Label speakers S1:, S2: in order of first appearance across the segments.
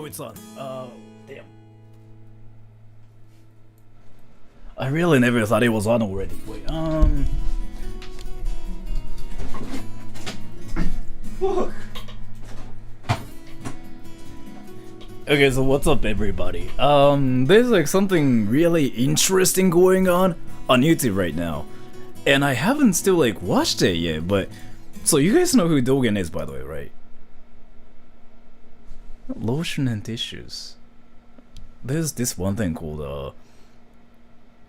S1: Oh, it's on. Damn. I really never thought it was on already. Wait, Fuck. Okay, so what's up, everybody? There's like something really interesting going on YouTube right now, and I haven't still like watched it yet. But so you guys know who Dogen is, by the way, right? Lotion and tissues. There's this one thing called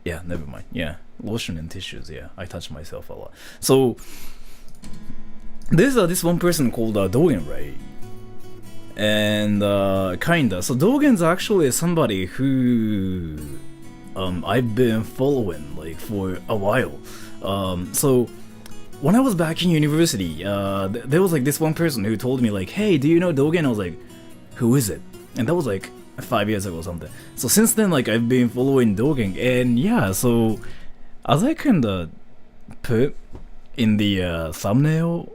S1: yeah, never mind. Yeah, lotion and tissues. Yeah, I touch myself a lot. So there's this one person called Dogen, right? And kinda. So Dogen's actually somebody who I've been following like for a while. So when I was back in university, there was like this one person who told me like, "Hey, do you know Dogen?" I was like, "Who is it?" And that was like 5 years ago or something. So since then, like I've been following Dogen, and yeah. So as I kinda put in the thumbnail,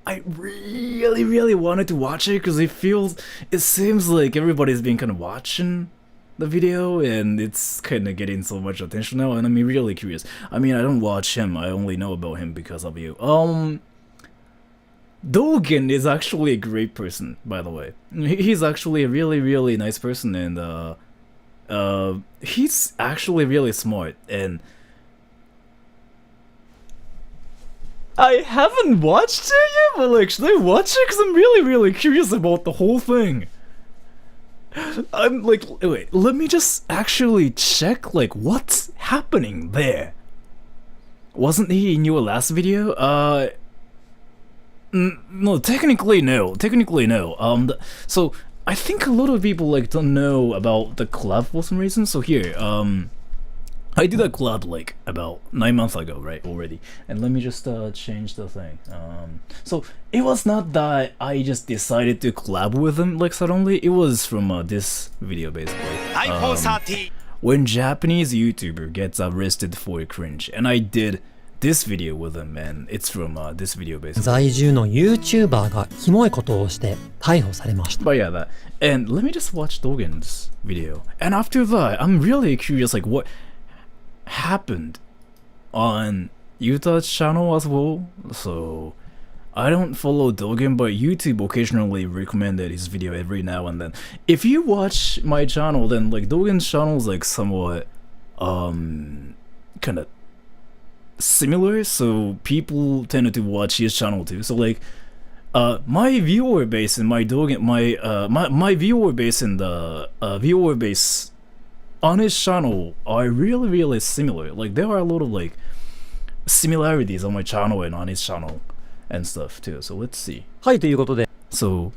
S1: I really wanted to watch it because it seems like everybody's been kind of watching the video and it's kind of getting so much attention now, and I'm really curious. I mean, I don't watch him, I only know about him because of you. Dogen is actually a great person, by the way. He's actually a really nice person, and he's actually really smart, and I haven't watched it yet, but like, should I watch it? Because I'm really curious about the whole thing. I'm like, wait, let me just actually check, like, what's happening there? Wasn't he in your last video? No, technically no. So, I think a lot of people, like, don't know about the collab for some reason, so here, I did a collab like about 9 months ago, right, already. And let me just change the thing. So it was not that I just decided to collab with him like suddenly. It was from this video basically. When Japanese YouTuber gets arrested for cringe, and I did this video with him, and it's from this video basically.
S2: 在住の YouTuber がキモいことをして逮捕されました。
S1: But yeah, that. And let me just watch Dogen's video. And after that, I'm really curious, like what happened on Yuta's channel as well. So I don't follow Dogen, but YouTube occasionally recommended his video every now and then. If you watch my channel, then like Dogen's channel is like somewhat kind of similar, so people tended to watch his channel too. So like my viewer base and my Dogen, my viewer base and the viewer base on his channel are really similar. Like there are a lot of like similarities on my channel and on his channel and stuff too. So let's see.
S2: はい、ということで。
S1: So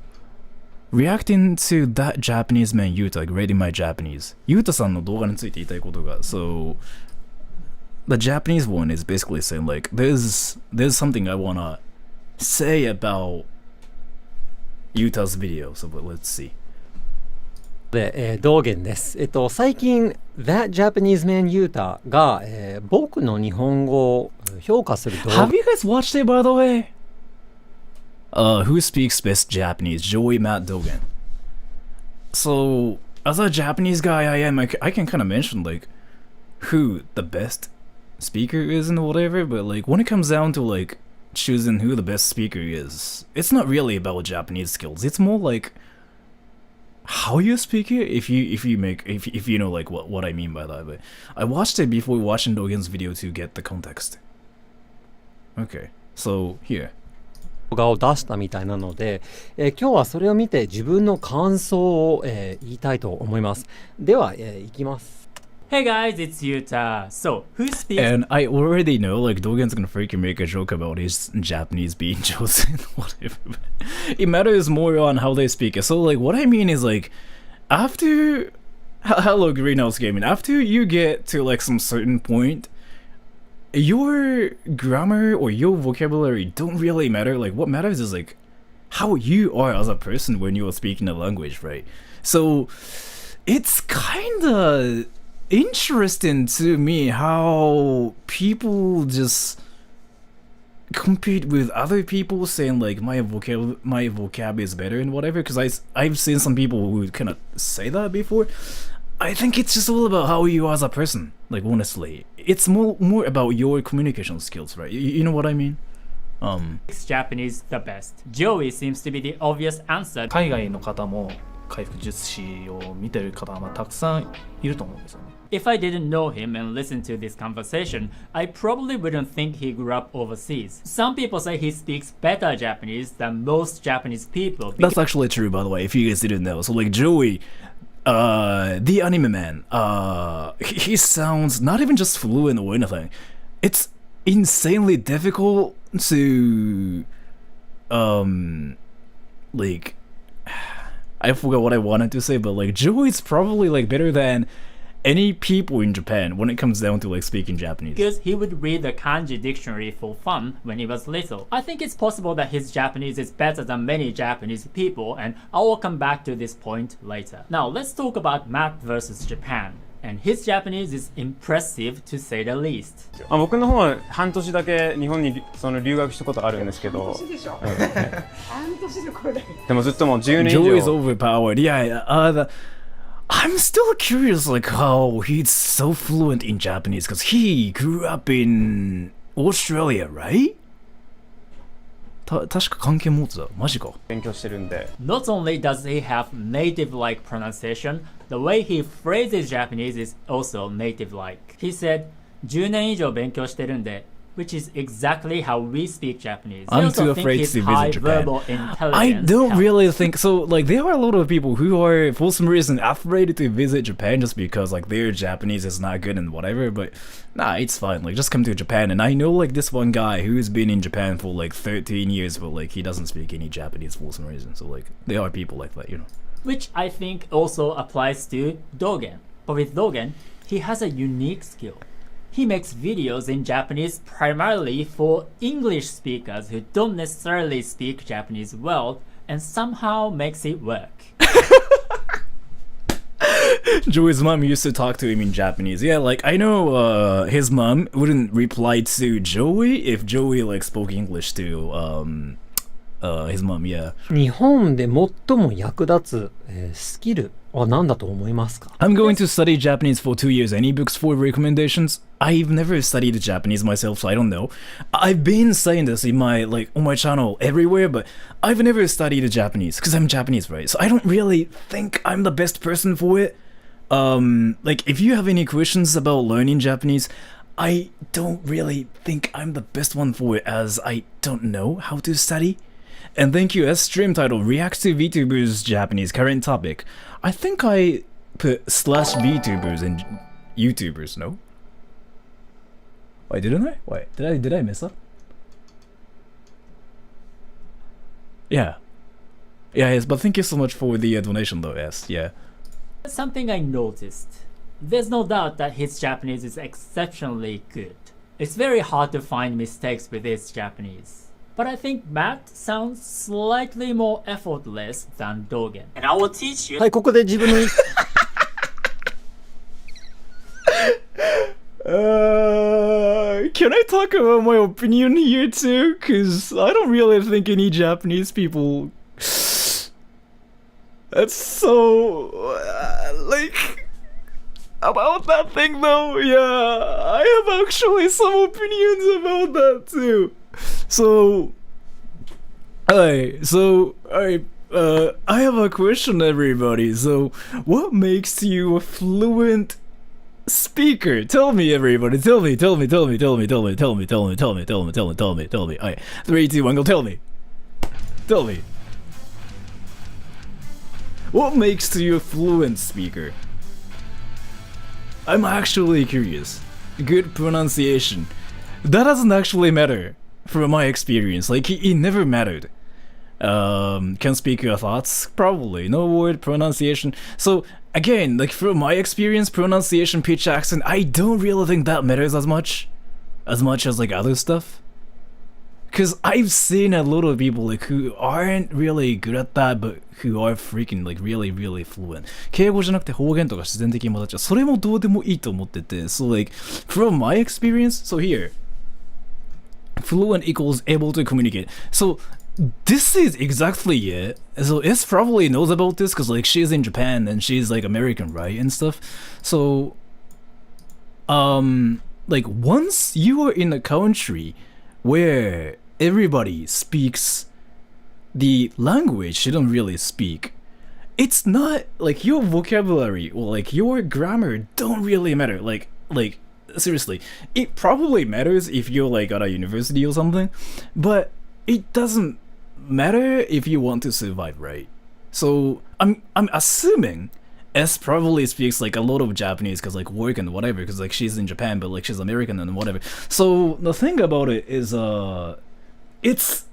S1: reacting to that Japanese man Yuta grading my Japanese. Yuta さんの動画について言いたいことが So the Japanese one is basically saying like there's something I wanna say about Yuta's video. So let's see.
S2: で、道元です。最近 That Japanese Man Yuta が、僕の日本語を評価する動画
S1: Have you guys watched it, by the way? Who speaks best Japanese? Joey Matt Dogen. So as a Japanese guy I can kind of mention like who the best speaker is and whatever, but like when it comes down to like choosing who the best speaker is, it's not really about Japanese skills. It's more like how you speak it, if you know like what I mean by that. But I watched it before watching Dogen's video to get the context. Okay, so here.
S2: 動画を出したみたいなので、今日はそれを見て自分の感想を、言いたいと思います。では、いきます。
S3: Hey guys, it's Yuta. So, who speaks?
S1: And I already know like Dogen's gonna freaking make a joke about his Japanese being chosen, whatever. It matters more on how they speak it. So like what I mean is like after hello Greenhouse Gaming, after you get to like some certain point, your grammar or your vocabulary don't really matter. Like what matters is like how you are as a person when you are speaking a language, right? So it's kinda interesting to me how people just compete with other people saying like my vocab is better and whatever, because I've seen some people who kind of say that before. I think it's just all about how you are as a person. Like honestly, it's more about your communication skills, right? You know what I mean?
S3: Speaks Japanese the best. Joey seems to be the obvious answer.
S4: 海外の方も回復術師を見てる方はまあたくさんいると思うんですよね。
S3: If I didn't know him and listened to this conversation, I probably wouldn't think he grew up overseas. Some people say he speaks better Japanese than most Japanese people.
S1: That's actually true, by the way, if you guys didn't know. So like Joey, the anime man, he sounds not even just fluent or anything. It's insanely difficult to like, I forgot what I wanted to say, but like Joey's probably like better than any people in Japan when it comes down to like speaking Japanese.
S3: Because he would read the kanji dictionary for fun when he was little. I think it's possible that his Japanese is better than many Japanese people, and I will come back to this point later. Now let's talk about Matt versus Japan. And his Japanese is impressive to say the least.
S5: 僕の方は半年だけ日本にその留学したことあるんですけど、でもずっともう10年以
S1: Joey's
S5: 上
S1: overpowered. Yeah, I'm still curious like how he's so fluent in Japanese, because he grew up in Australia, right? 確か関係持つだ。マジか。
S5: 勉強してるんで。
S3: Not only does he have native-like pronunciation, the way he phrases Japanese is also native-like. He said, 10年以上勉強してるんで which is exactly how we speak Japanese.
S1: I'm
S3: I also
S1: too
S3: think
S1: afraid
S3: his
S1: to
S3: high
S1: visit Japan.
S3: verbal intelligence
S1: I don't
S3: helps.
S1: really think so. Like there are a lot of people who are for some reason afraid to visit Japan just because like their Japanese is not good and whatever. But nah, it's fine. Like just come to Japan. And I know like this one guy who's been in Japan for like 13 years, but like he doesn't speak any Japanese for some reason. So like there are people like that, you know.
S3: Which I think also applies to Dogen. But with Dogen, he has a unique skill. He makes videos in Japanese primarily for English speakers who don't necessarily speak Japanese well, and somehow makes it work.
S1: Joey's mom used to talk to him in Japanese. Yeah, like I know his mom wouldn't reply to Joey if Joey like spoke English to his mom, yeah.
S2: 日本で最も役立つ、スキルは何だと思いますか？
S1: I'm going to study Japanese for 2 years. Any books for recommendations? I've never studied Japanese myself, so I don't know. I've been saying this in my like on my channel everywhere, but I've never studied Japanese because I'm Japanese, right? So I don't really think I'm the best person for it. Like if you have any questions about learning Japanese, I don't really think I'm the best one for it, as I don't know how to study. And thank you, as stream title, React to VTubers Japanese current topic. I think I put slash VTubers and YouTubers, no? Wait, didn't I? Wait, did I mess up? Yeah. Yeah, yes, but thank you so much for the donation though, yes, yeah.
S3: Something I noticed. There's no doubt that his Japanese is exceptionally good. It's very hard to find mistakes with his Japanese. But I think Matt sounds slightly more effortless than Dogen. And I will teach you.
S2: はい、ここで自分の
S1: Can I talk about my opinion here too? Cause I don't really think any Japanese people. That's so like about that thing though. Yeah, I have actually some opinions about that too. So, I have a question, everybody. So, what makes you a fluent speaker? Tell me, everybody. Tell me. Alright, 3, 2, 1, go. Tell me. What makes you a fluent speaker? I'm actually curious. Good pronunciation. That doesn't actually matter. From my experience, like it never mattered. Can speak your thoughts? Probably. No word pronunciation. So again, like from my experience, pronunciation, pitch, accent, I don't really think that matters as much as like other stuff. Cause I've seen a lot of people like who aren't really good at that, but who are freaking like really fluent. 敬語じゃなくて方言とか自然的に混ざっちゃう。それもどうでもいいと思ってて。So like from my experience, so here. fluent equals able to communicate. So this is exactly it. So S probably knows about this because like she's in Japan and she's like American, right, and stuff. So like once you are in a country where everybody speaks the language you don't really speak, it's not like your vocabulary or like your grammar don't really matter. Like seriously, it probably matters if you're like at a university or something, but it doesn't matter if you want to survive, right? So I'm assuming S probably speaks like a lot of Japanese because like work and whatever, because like she's in Japan but like she's American and whatever. So the thing about it is it's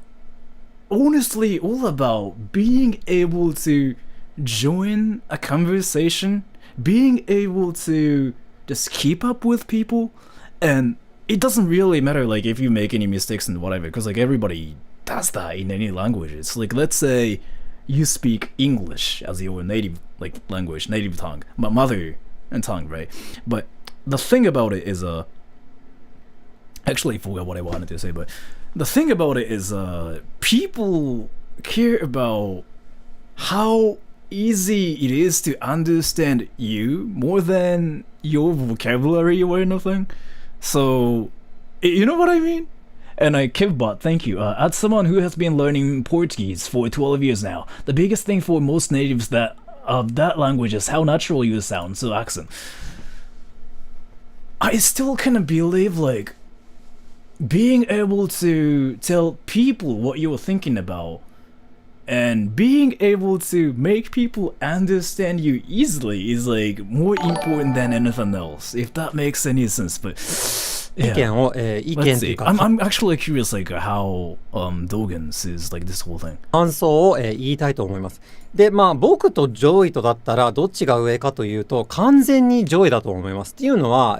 S1: honestly all about being able to join a conversation, being able to just keep up with people, and it doesn't really matter like if you make any mistakes and whatever, because like everybody does that in any language. It's like, let's say you speak English as your native like language, native tongue, mother and tongue, right? But the thing about it is actually I forgot what I wanted to say, but the thing about it is people care about how easy it is to understand you more than your vocabulary or anything. So you know what I mean? And Kevbot, thank you. As someone who has been learning Portuguese for 12 years now, the biggest thing for most natives that of that language is how natural you sound, so accent. I still can't believe like being able to tell people what you're thinking about and being able to make people understand you easily is like more important than anything else, if that makes any sense. But
S2: 意見を、意見
S1: let's
S2: とい
S1: see.
S2: うか
S1: I'm actually curious like how Dogen sees like this whole thing.
S2: 感想を、言いたいと思います。で、まあ僕とジョイとだったらどっちが上かというと完全にジョイだと思います。っていうのは、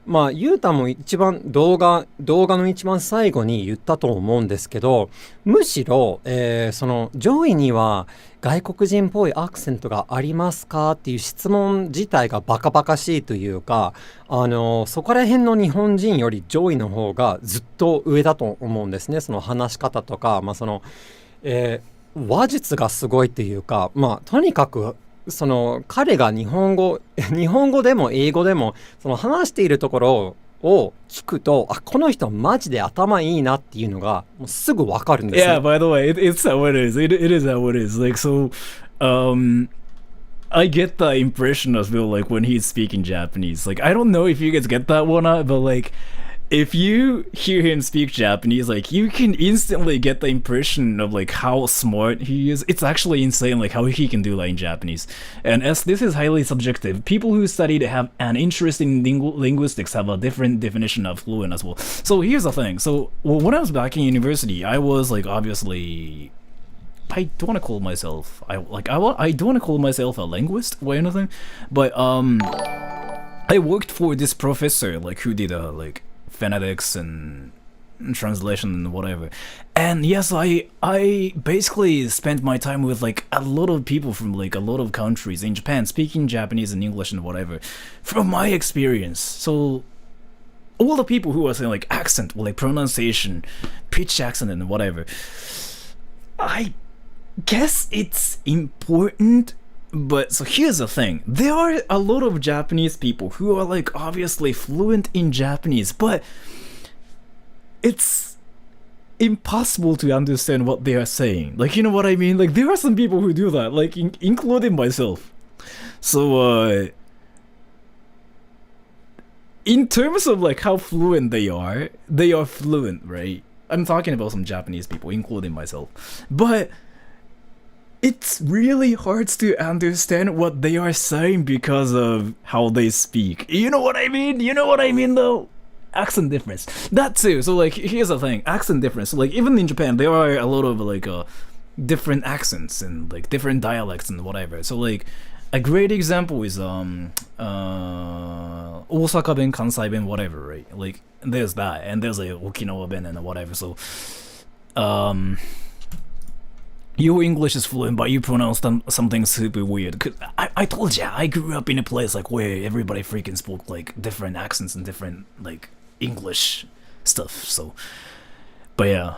S2: まあユータも一番動画の一番最後に言ったと思うんですけど、むしろ、そのジョイには外国人っぽいアクセントがありますかっていう質問自体がバカバカしいというか、そこら辺の日本人よりジョイの方がずっと上だと思うんですね。その話し方とか、まあその、話術がすごいっていうか、まあとにかくその彼が日本語でも英語でもその話しているところを聞くと、あ、この人マジで頭いいなっていうのがもうすぐわかるんですね。
S1: Yeah, by the way, it's how it is. It is how it is. Like so, I get the impression as well. Like when he's speaking Japanese, like I don't know if you guys get that one, but like if you hear him speak Japanese, like you can instantly get the impression of like how smart he is. It's actually insane like how he can do that in Japanese. And as this is highly subjective, people who studied have an interest in linguistics have a different definition of fluent as well. So here's the thing. So when I was back in university, I was like obviously I don't want to call myself I don't want to call myself a linguist or anything, but I worked for this professor like who did like phonetics and translation and whatever. And yes, I basically spent my time with like a lot of people from like a lot of countries in Japan speaking Japanese and English and whatever from my experience. So all the people who are saying like accent or like pronunciation, pitch accent and whatever, I guess it's important. But so here's the thing, there are a lot of Japanese people who are like obviously fluent in Japanese, but it's impossible to understand what they are saying. Like, you know what I mean? Like there are some people who do that, like including myself. So in terms of like how fluent they are fluent, right? I'm talking about some Japanese people, including myself. But it's really hard to understand what they are saying because of how they speak. You know what I mean? You know what I mean though? Accent difference. That too. So like here's the thing, accent difference. So, like even in Japan there are a lot of like different accents and like different dialects and whatever. So like a great example is Osaka ben, Kansai ben, whatever, right? Like there's that, and there's like Okinawa ben and whatever. So your English is fluent, but you pronounce something super weird. 'Cause I told you, I grew up in a place like where everybody freaking spoke like different accents and different like English stuff. So But yeah,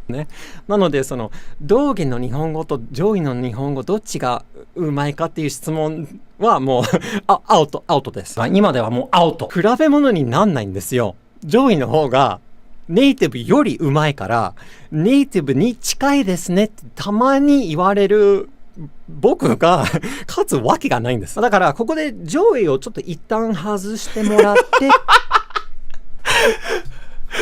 S2: ね、なのでその道元の日本語と上位の日本語どっちがうまいかっていう質問はもうアウトです。今ではもうアウト。比べ物になんないんですよ。上位の方がネイティブよりうまいからネイティブに近いですねってたまに言われる僕が勝つわけがないんです。だからここで上位をちょっと一旦外してもらって。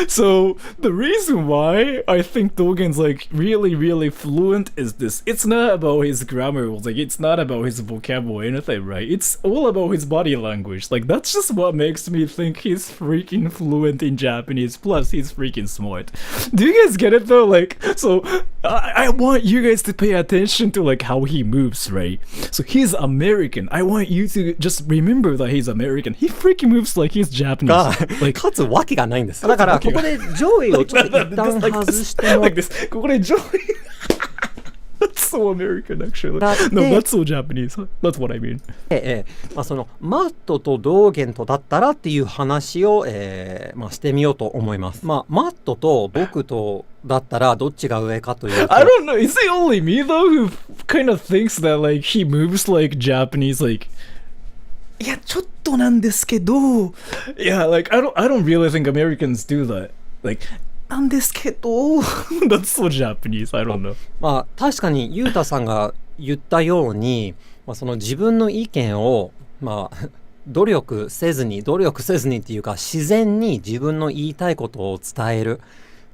S1: So the reason why I think Dogen's like really fluent is this. It's not about his grammar, like it's not about his vocabulary or anything, right? It's all about his body language. Like that's just what makes me think he's freaking fluent in Japanese. Plus he's freaking smart. Do you guys get it though? Like, so I want you guys to pay attention to like how he moves, right? So he's American. I want you to just remember that he's American. He freaking moves like he's Japanese.
S2: が
S1: Like
S2: 勝つわけがないんです。だからここで上位をちょっと一旦外してもら
S1: like this. ここで上位 That's so American actually.
S2: だって
S1: No, that's so Japanese. That's what I mean.
S2: そのマットと道元とだったらっていう話を、してみようと思います。マットと僕とだったらどっちが上かというと
S1: I don't know. Is it only me though who kind of thinks that like he moves like Japanese like いやちょっとなんですけど Yeah, like I don't really think Americans do that. Like なんですけど That's so Japanese. I don't know.
S2: 確かにゆうたさんが言ったように、その自分の意見を努力せずにっていうか自然に自分の言いたいことを伝える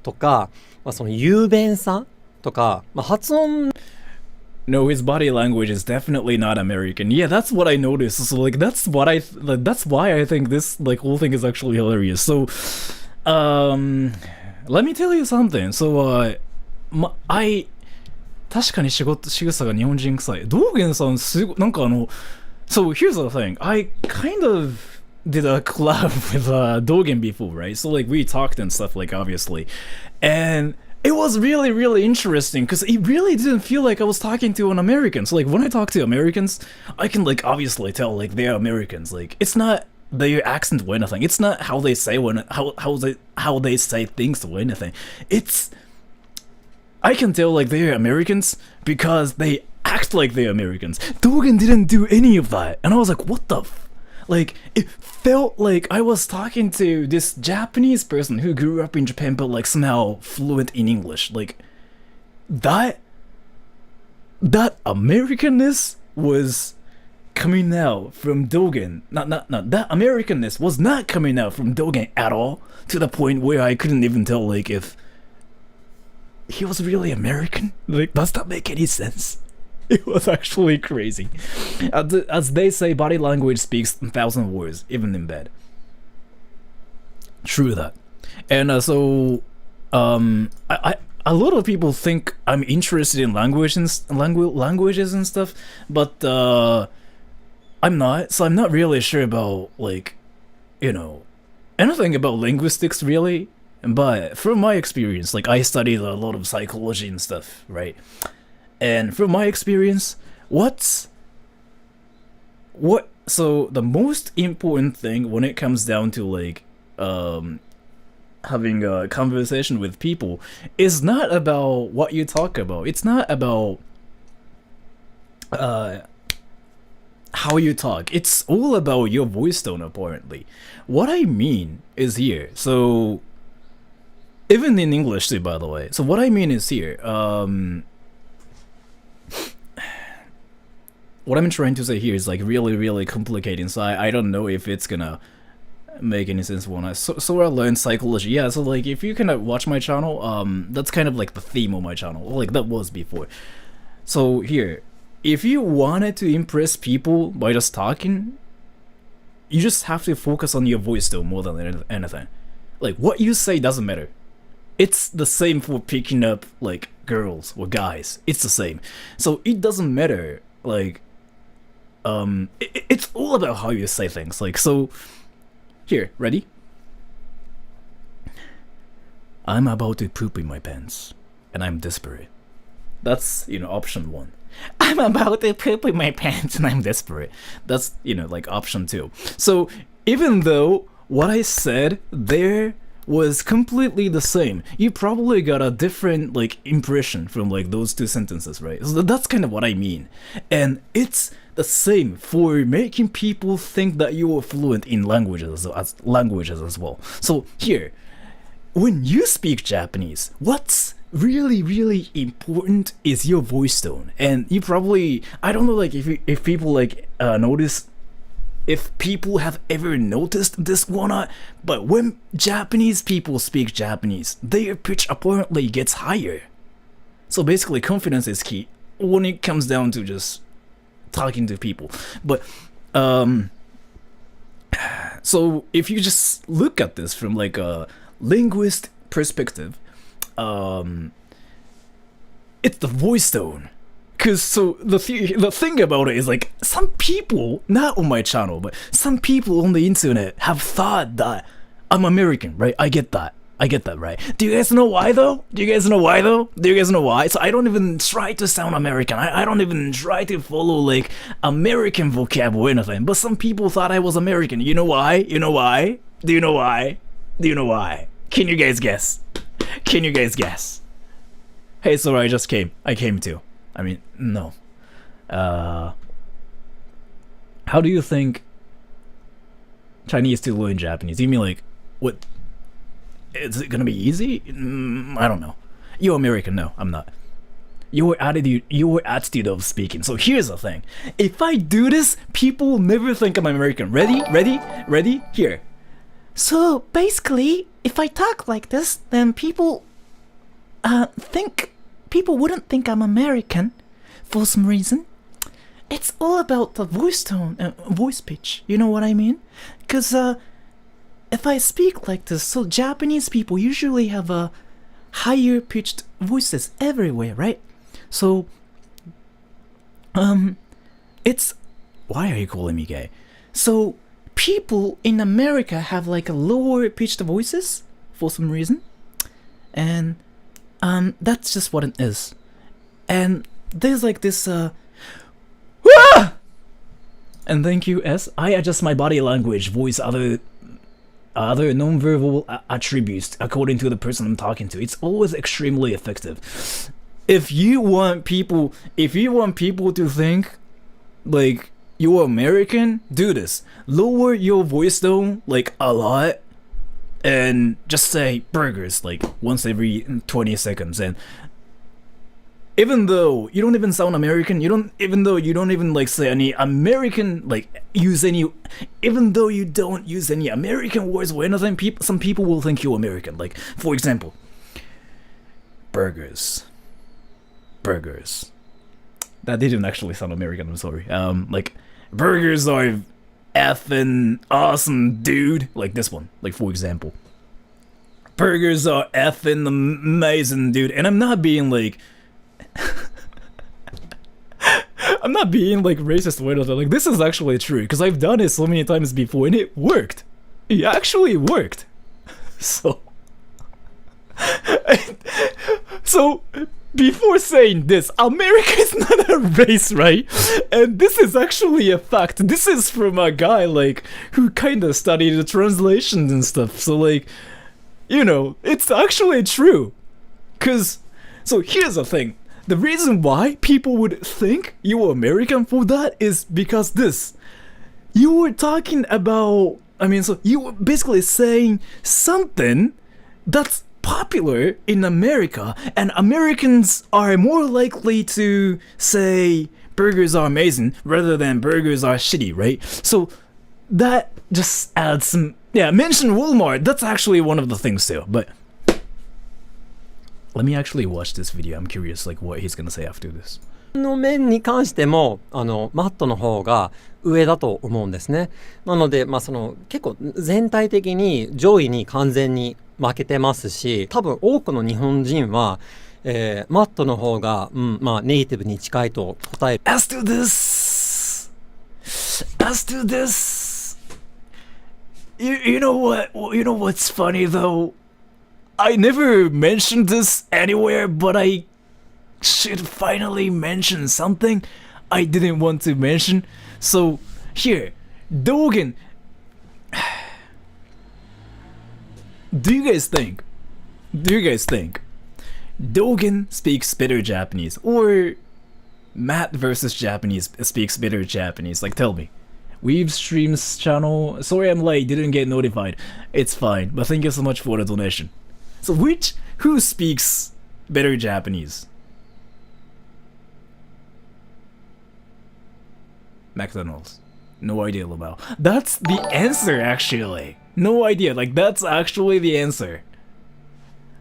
S2: とか、その雄弁さとか、発音
S1: No, his body language is definitely not American. Yeah, that's what I noticed. So like that's why I think this like whole thing is actually hilarious. So let me tell you something. So I 確かに仕草が日本人臭い。道元さんすごいなんかSo here's the thing. I kind of did a collab with Dogen before, right? So like we talked and stuff, like obviously, and it was really interesting because it really didn't feel like I was talking to an American. So like when I talk to Americans, I can like obviously tell like they're Americans. Like it's not their accent or anything. It's not how they say how they say things or anything. It's I can tell like they're Americans because they act like they're Americans. Dogen didn't do any of that, and I was like, what the like, it felt like I was talking to this Japanese person who grew up in Japan but like somehow fluent in English. Like, that Americanness was coming out from Dogen. Not that Americanness was not coming out from Dogen at all, to the point where I couldn't even tell like if he was really American. Like, does that make any sense? It was actually crazy. As they say, body language speaks 1,000 words, even in bed. True that. And so, a lot of people think I'm interested in languages and stuff, but I'm not. So I'm not really sure about like, anything about linguistics really. But from my experience, like I studied a lot of psychology and stuff, right? And from my experience, so the most important thing when it comes down to like having a conversation with people is not about what you talk about. It's not about how you talk. It's all about your voice tone, apparently. What I mean is here. So even in English too, by the way. So what I mean is here. What I'm trying to say here is like really complicated, so I don't know if it's gonna make any sense when I so I learned psychology. Yeah, so like if you can watch my channel, that's kind of like the theme of my channel, like that was before. So here, if you wanted to impress people by just talking, you just have to focus on your voice though more than anything. Like what you say doesn't matter. It's the same for picking up like girls or guys. It's the same. So it doesn't matter like it's all about how you say things. Like, so here, ready? I'm about to poop in my pants and I'm desperate. That's option 1. I'm about to poop in my pants and I'm desperate. That's like option 2. So even though what I said there was completely the same. You probably got a different like impression from like those two sentences, right? So that's kind of what I mean. And it's the same for making people think that you are fluent in languages as well. So here, when you speak Japanese, what's really important is your voice tone. And you probably, I don't know, like if people like notice, if people have ever noticed this or not, but when Japanese people speak Japanese, their pitch apparently gets higher. So basically confidence is key when it comes down to just talking to people. But so if you just look at this from like a linguist perspective, it's the voice tone. Cause so the thing about it is like some people, not on my channel, but some people on the internet have thought that I'm American, right? I get that, right? Do you guys know why though? Do you guys know why? So I don't even try to sound American. I don't even try to follow like American vocab or anything. But some people thought I was American. You know why? Do you know why? Can you guys guess? Hey, sorry, I came too. I mean, no. How do you think Chinese to learn Japanese? You mean like, what? Is it gonna be easy? I don't know. You're American. No, I'm not. Your attitude of speaking. So here's the thing. If I do this, people will never think I'm American. Ready? Here. So basically, if I talk like this, then people wouldn't think I'm American for some reason. It's all about the voice tone, voice pitch. You know what I mean? Because if I speak like this, so Japanese people usually have a higher pitched voices everywhere, right? So it's, why are you calling me gay? So people in America have like a lower pitched voices for some reason, and that's just what it is. And there's like this and thank you, S. I adjust my body language, voice, other non-verbal attributes according to the person I'm talking to. It's always extremely effective. If you want people to think like you're American, do this. Lower your voice tone like a lot, and just say burgers like once every 20 seconds. And even though you don't even sound American, even though you don't even like say any American, like use any, even though you don't use any American words or anything, some people will think you're American. Like, for example, burgers. That didn't actually sound American, I'm sorry. Like, burgers are effing awesome, dude. Like this one, like for example. Burgers are effing amazing, dude. And I'm not being like I'm not being like racist or anything. Like, this is actually true, because I've done it so many times before and it worked. It actually worked. So before saying this, America is not a race, right? And this is actually a fact. This is from a guy like who kind of studied the translations and stuff. So like, you know, it's actually true. So here's the thing. The reason why people would think you were American for that is because this. You were talking about, so you were basically saying something that's popular in America, and Americans are more likely to say burgers are amazing rather than burgers are shitty, right? So that just adds some, mention Walmart. That's actually one of the things too, but let me actually watch this video. I'm curious like what he's gonna say after this.
S2: の面に関してもマットの方が上だと思うんですね。なのでその結構全体的に上位に完全に負けてますし、多分多くの日本人は、マットの方が、ネイティブに近いと答える。
S1: As to this, you know what's funny though? I never mentioned this anywhere, but I should finally mention something I didn't want to mention. So here, Dogen. Do you guys think Dogen speaks better Japanese or Matt versus Japanese speaks better Japanese? Like, tell me. Weave Streams channel. Sorry I'm late, didn't get notified. It's fine, but thank you so much for the donation. So who speaks better Japanese? McDonald's. No idea, Lamau. That's the answer, actually. No idea. Like, that's actually the answer.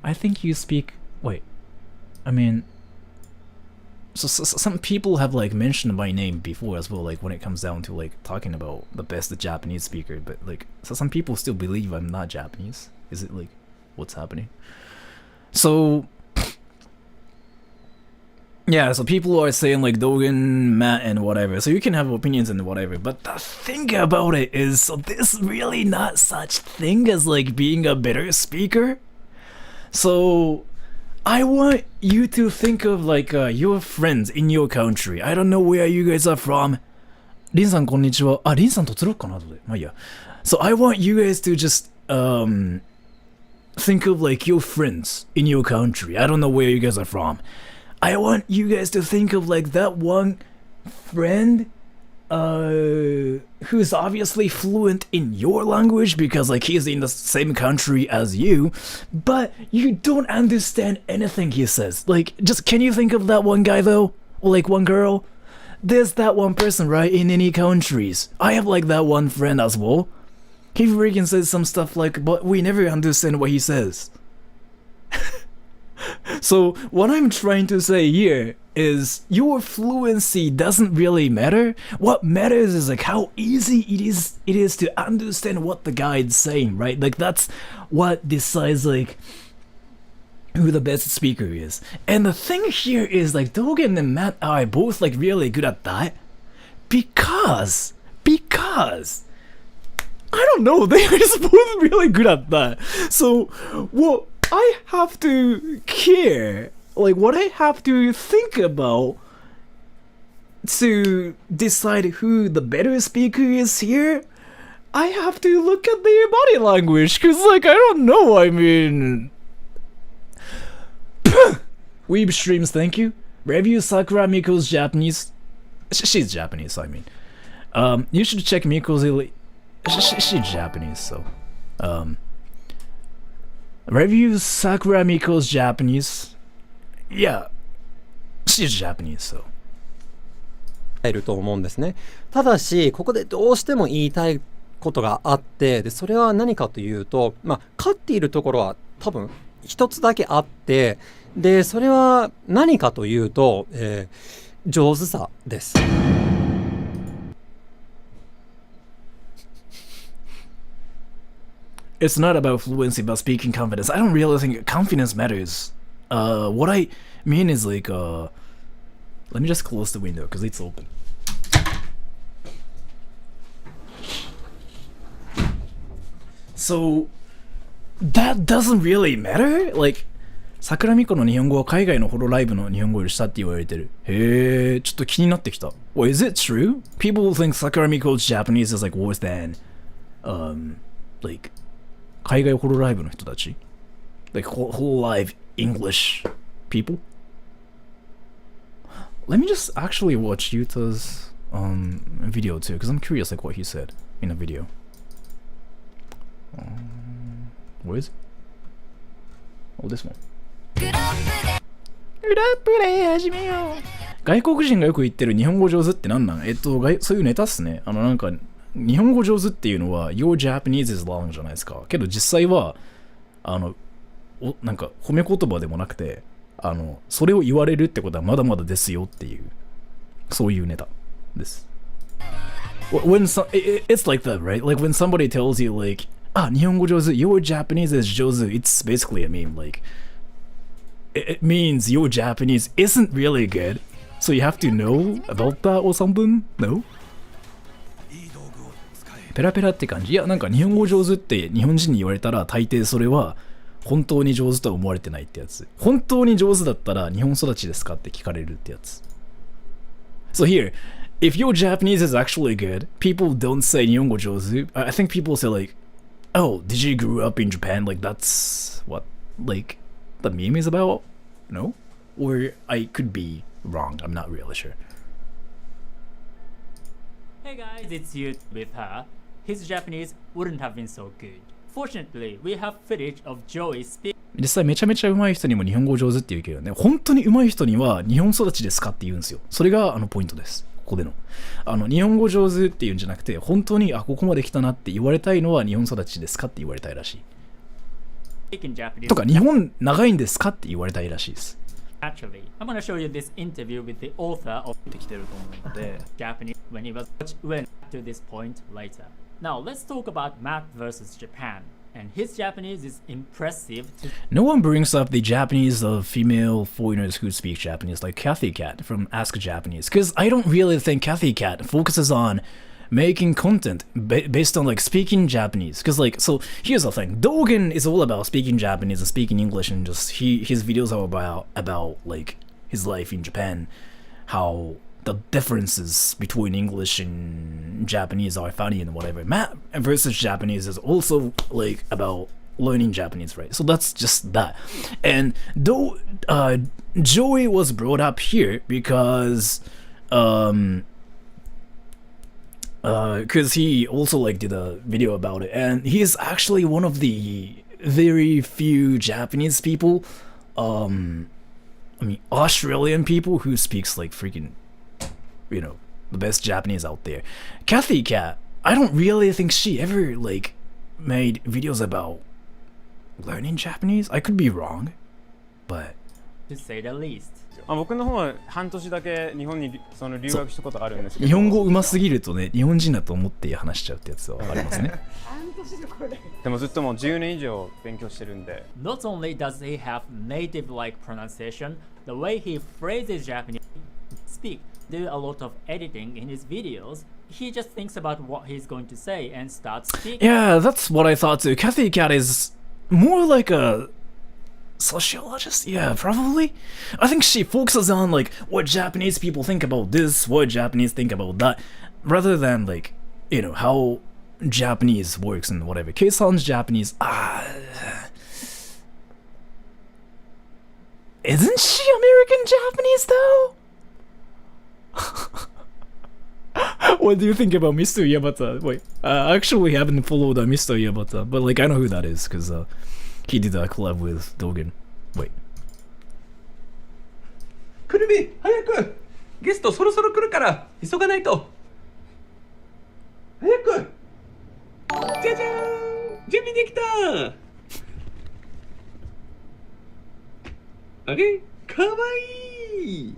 S1: I think you speak... Wait. I mean... So some people have, like, mentioned my name before as well, like, when it comes down to, like, talking about the best Japanese speaker. But, like, so some people still believe I'm not Japanese. Is it, like, what's happening? So... Yeah, so people are saying like Dogen, Matt, and whatever. So you can have opinions and whatever. But the thing about it is, so there's really not such thing as like being a better speaker. So I want you to think of like your friends in your country. I don't know where you guys are from. リンさんこんにちは。あ、リンさんとつろっかな後で。まあいいや。So I want you guys to just think of like your friends in your country. I don't know where you guys are from. I want you guys to think of like that one friend who's obviously fluent in your language because like he's in the same country as you, but you don't understand anything he says. Like, just can you think of that one guy though? Or like one girl? There's that one person, right, in any countries. I have like that one friend as well. He freaking says some stuff like, but we never understand what he says. So what I'm trying to say here is your fluency doesn't really matter. What matters is like how easy it is to understand what the guide's saying, right? Like that's what decides like who the best speaker is. And the thing here is like Dogen and Matt are both like really good at that because I don't know, they are just both really good at that. So what I have to care, like what I have to think about to decide who the better speaker is here, I have to look at their body language, cause like I don't know, I mean... Weeb streams, thank you. Review Sakura Miko's Japanese. She's Japanese, I mean. You should check Miko's... She's Japanese, so... Review Sakura Miko's Japanese. Yeah, she's Japanese, so.
S2: いると思うんですね。ただしここでどうしても言いたいことがあって、でそれは何かというと、勝っているところは多分一つだけあって、でそれは何かというと、上手さです。
S1: It's not about fluency, but speaking confidence. I don't really think confidence matters. What I mean is like, let me just close the window because it's open. So, that doesn't really matter? Like, 桜美子の日本語は海外のホロライブの日本語より下って言われてる。へー、ちょっと気になってきた。Well, is it true? People think Sakura Miko's Japanese is like worse than, like, 海外ホロライブの人たち like whole live English people. Let me just actually watch Yuta's video too, because I'm curious like what he said in a video. Where is it? Oh, this one. 外国人がよく言ってる日本語上手ってなんなん？そういうネタっすね。なんか日本語上手っていうのは Your Japanese is long じゃないですか。けど実際はなんか褒め言葉でもなくてそれを言われるってことはまだまだですよっていうそういうネタです。It's like that, right? Like when somebody tells you like 日本語上手 Your Japanese is 上手 It's basically a meme like it means your Japanese isn't really good so you have to know about that or something? No? ペラペラって感じ。いや、なんか日本語上手って日本人に言われたら大抵それは本当に上手とは思われてないってやつ。本当に上手だったら日本育ちですかって聞かれるってやつ。So here, if your Japanese is actually good, people don't say 日本語上手. I think people say like oh, did you grow up in Japan? Like that's what like the meme is about? No? Or I could be wrong. I'm not really sure.
S3: Hey guys, it's you with her. His Japanese wouldn't have been so good. Fortunately, we have footage of Joey speaking.
S1: 実際めちゃめちゃ上手い人にも日本語上手って言うけどね、本当に上手い人には日本育ちですかって言うんですよ。それがポイントです。ここでの。日本語上手っていうんじゃなくて、本当にここまで来たなって言われたいのは日本育ちですかって言われたいらしい。とか、日本長いんですかって言われたいらしいです。
S3: Actually, I'm gonna show you this interview with the author of
S4: できてると思うので
S3: Japanese when he was went to this point later. Now let's talk about Matt versus Japan. And his Japanese is impressive to
S1: No one brings up the Japanese female foreigners who speak Japanese like Kathy Cat from Ask Japanese, because I don't really think Kathy Cat focuses on making content based on like speaking Japanese. Because like, so here's the thing, Dogen is all about speaking Japanese and speaking English, and just his videos are about like his life in Japan, how the differences between English and Japanese are funny and whatever. Matt versus Japanese is also like about learning Japanese, right? So that's just that. And though Joey was brought up here because he also like did a video about it, and he's actually one of the very few Japanese people, Australian people who speaks like freaking, you know, the best Japanese out there. Kathy Cat, I don't really think she ever like made videos about learning Japanese. I could be wrong, but
S3: to say the least.
S5: 僕の方は半年だけ日本にその留学したことあるんですけど、
S1: 日本語上手すぎるとね、日本人だと思って話しちゃうってやつはありますね。
S5: でもずっともう10年以上勉強してるんで。
S3: Not only does he have native-like pronunciation, the way he phrases Japanese speak, do a lot of editing in his videos. He just thinks about what he's going to say and starts speaking.
S1: Yeah, that's what I thought too. Kathy Cat is more like a sociologist, yeah, probably. I think she focuses on like what Japanese people think about this, what Japanese think about that, rather than like, you know, how Japanese works and whatever. Kei-san's Japanese, isn't she American Japanese though? What do you think about Mr. Yabata? Wait, I actually haven't followed Mr. Yabata, but like I know who that is because he did a collab with Dogen. Wait.
S6: くるみ、早くゲストそろそろ来るから急がないと。早く。じゃじゃーん、準備できた。あれ、かわいい。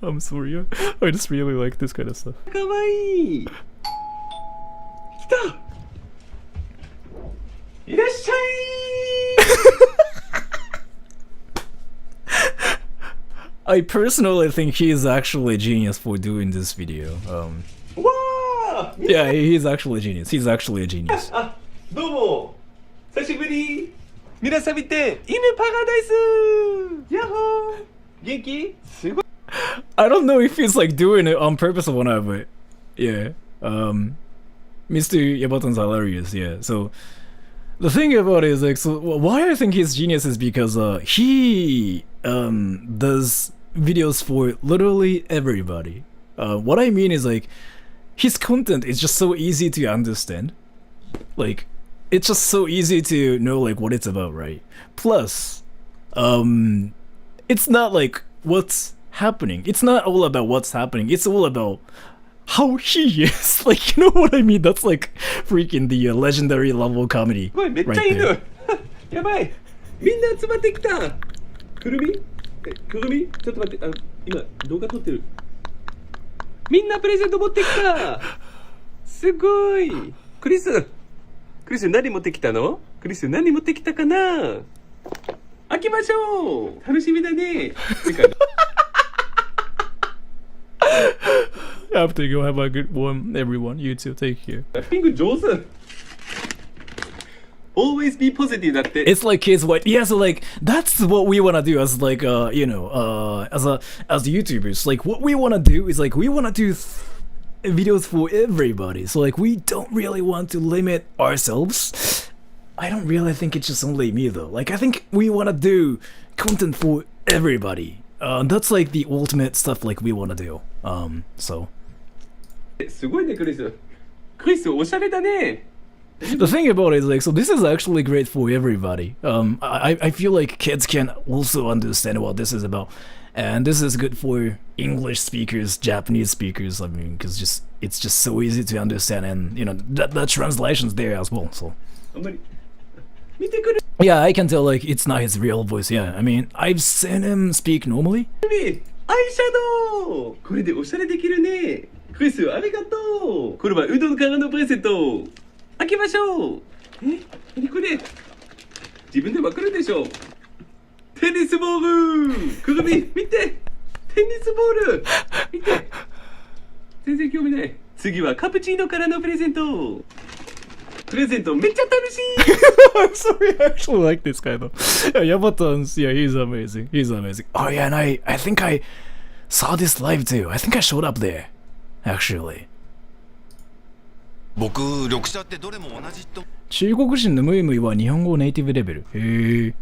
S1: I'm sorry, I just really like this kind of stuff.
S6: かわいい。来た。いらっしゃい。
S1: I personally think he is actually a genius for doing this video.
S6: わあ。
S1: Yeah, he's actually a genius. He's actually a genius.
S6: あ、どうも。久しぶり。皆さん見て、犬パラダイス。やっほー。元気？すごい。
S1: I don't know if he's like doing it on purpose or not, but yeah. Mr. Yabatan's hilarious, yeah. So the thing about it is like, so why I think he's genius is because he does videos for literally everybody. What I mean is like his content is just so easy to understand. Like it's just so easy to know like what it's about, right? Plus, it's not like what's happening. It's not all about what's happening. It's all about how he is. Like, you know what I mean? That's like freaking the legendary level comedy.
S6: すごい、めっちゃ犬。やばい。みんな集まってきた。くるみ？くるみ？ちょっと待って。今動画撮ってる。みんなプレゼント持ってきた。すごい。クリス何持ってきたの？クリス何持ってきたかな？開けましょう。楽しみだね。
S1: After you have a good one, everyone. You too. Take care.
S6: ピンク上手。Always be positive だって。
S1: It's like kids what yeah, so like that's what we wanna do as like you know as YouTubers. Like what we wanna do is like we wanna do videos for everybody. So like we don't really want to limit ourselves. I don't really think it's just only me though. Like I think we want to do content for everybody. That's like the ultimate stuff like we want to do. So
S6: すごいねクリス。クリスおしゃれだね。
S1: the thing about it is like, so this is actually great for everybody. I feel like kids can also understand what this is about, and this is good for English speakers, Japanese speakers. I mean, because it's just so easy to understand, and you know the translation's there as well. So
S6: あんまり見てくれ。
S1: yeah, I can tell like it's not his real voice. Yeah, I mean I've seen him speak normally.
S6: アイシャドウ。これでおしゃれできるね。クリスありがとう。これはうどんからのプレゼント。開けましょう。え、何これ？自分でわかるでしょ。テニスボール。くるみ見て。テニスボール。見て。全然興味ない。次はカプチーノからのプレゼント。プレゼントめっちゃ楽しい。
S1: I'm sorry, I actually like this guy though. Yabatan's, yeah, he's amazing. He's amazing. Oh yeah, and I think I saw this live too. I think I showed up there, actually.
S7: 僕緑茶ってどれも同じと
S1: 中国人のムイムイは日本語ネイティブレベル。へえ。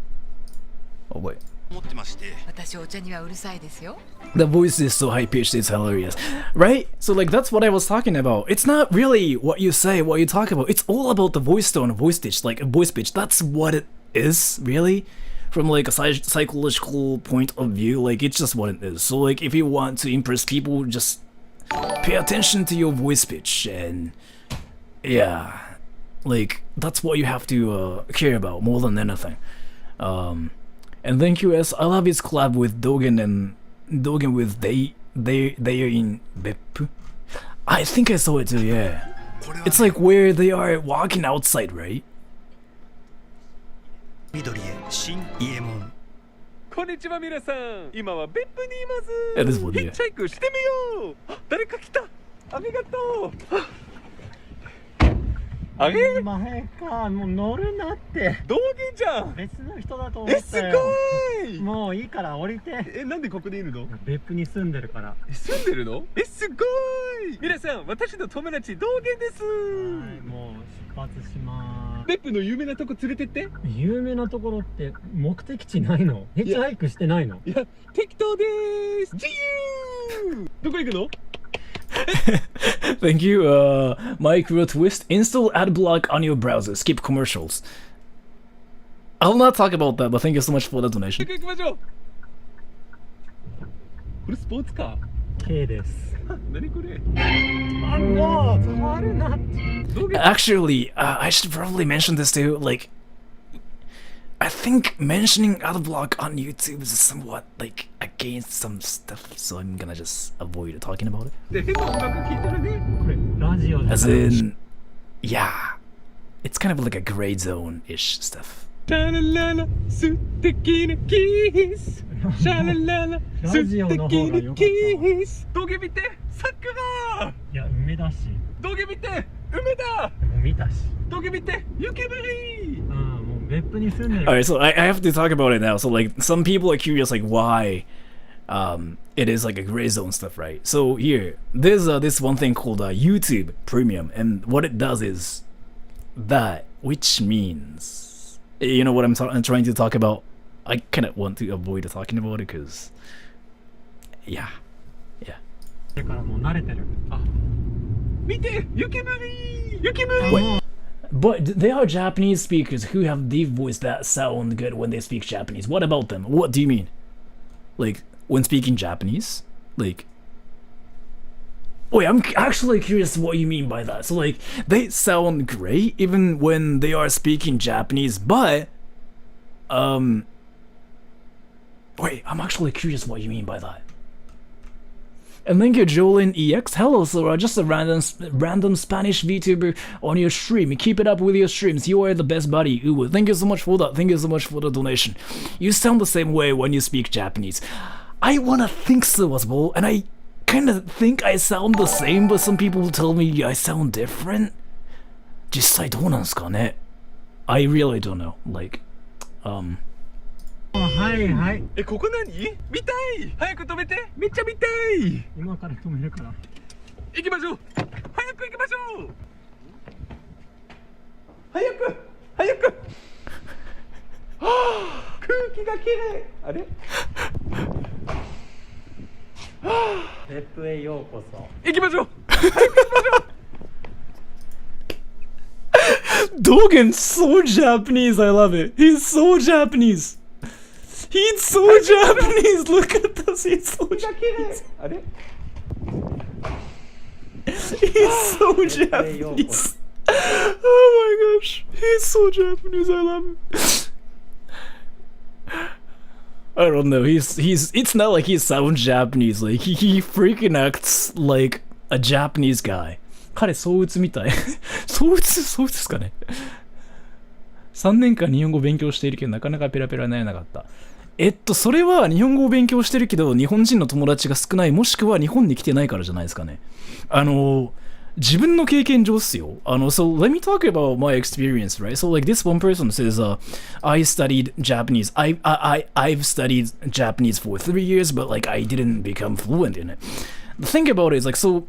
S1: Oh wait.
S7: 思ってまして。
S8: 私お茶にはうるさいですよ。
S1: The voice is so high pitched, it's hilarious. Right? So like that's what I was talking about. It's not really what you say, what you talk about. It's all about the voice tone, voice pitch, like a voice pitch. That's what it is, really. From like a psychological point of view, like it's just what it is. So like if you want to impress people, just pay attention to your voice pitch, and yeah, like that's what you have to care about more than anything. And thank you, S. I love his collab with Dogen with they are in Beppu. I think I saw it too, yeah. It's like where they are walking outside, right?
S7: 緑へ新伊右衛門。
S6: こんにちは皆さん。今は別府にいます。
S1: Yeah, this is what,
S6: ヒ
S1: yeah.
S6: ッチハイクしてみよう。あ、誰か来た。ありがとう。あれ？
S2: 前か、もう乗るなって。
S6: 道元じゃん。
S2: 別の人だと思ったよ。
S6: すごい。
S2: もういいから降りて。
S6: え、なんでここにいるの？
S2: 別府に住んでるから。
S6: 住んでるの？え、すごい。皆さん、私の友達道元です。
S2: もう出発します。
S6: 別府の有名なとこ連れてって。
S2: 有名なところって目的地ないの？ヒッチハイクしてないの？
S6: いや、適当です。自由。どこ行くの
S1: Thank you, Micro Twist. Install adblock on your browser. Skip commercials. I'll not talk about that, but thank you so much for the donation.
S6: 行きましょう。これスポーツカー
S2: K です。
S6: 何これ
S1: Actually, I should probably mention this too. Like, I think mentioning adblock on YouTube is somewhat like against some stuff, so I'm gonna just avoid talking about it.
S6: で変な音楽聴いてるね。
S2: これラジオじゃない。
S1: As in, yeah, it's kind of like a gray zone-ish stuff.
S6: シャラララ素敵なキス。シャラララ素敵なキス。道下見て桜。
S2: いや梅だし。
S6: 道下見て梅だ。
S2: もう見たし。
S6: 道下見て雪降り。
S2: もう別府に住んでる。
S1: Alright, so I have to talk about it now. So like, some people are curious like why it is like a gray zone stuff, right? So here, there's this one thing called YouTube Premium, and what it does is that, which means, you know what I'm trying to talk about. I kind of want to avoid talking about it because, yeah.
S2: だからもう慣れてる。
S6: 見て雪降り雪降り。
S1: Wait, but there are Japanese speakers who have deep voice that sound good when they speak Japanese. What about them? What do you mean? Like, when speaking Japanese? Like... Wait, I'm actually curious what you mean by that. So, like, they sound great even when they are speaking Japanese, but... Wait, I'm actually curious what you mean by that. And thank you, Jolin EX. Hello, Sora. Just a random Spanish VTuber on your stream. Keep it up with your streams. You are the best buddy. Uwu. Thank you so much for that. Thank you so much for the donation. You sound the same way when you speak Japanese. I wanna think so as well, and I kinda think I sound the same, but some people tell me I sound different. 実際どうなんすかね? I really don't know. Like,
S2: はいはい。
S6: え、ここ何？見たい。早く止めて。めっちゃ見たい。
S2: 今から止めるから。
S6: 行きましょう。早く行きましょう。早く早く。はあ、空気がきれい。あれ？
S3: 別府へようこそ。
S6: 行きましょう。早く行きましょう。
S1: Dogen's so Japanese, I love it. He's so Japanese. He's so Japanese. Look at this. He's so Japanese.
S6: あれ？
S1: He's so Japanese. Oh my gosh. He's so Japanese. I love it. I don't know. It's not like he sounds Japanese. Like he freaking acts like a Japanese guy. 彼、相打つみたい。相打つですかね。3年間日本語を勉強しているけど、なかなかペラペラになれなかった。それは日本語を勉強してるけど、日本人の友達が少ない、もしくは日本に来てないからじゃないですかね。自分の経験上っすよ。So let me talk about my experience, right? So like this one person says, I studied Japanese. I've studied Japanese for 3 years, but like I didn't become fluent in it. The thing about it is like, so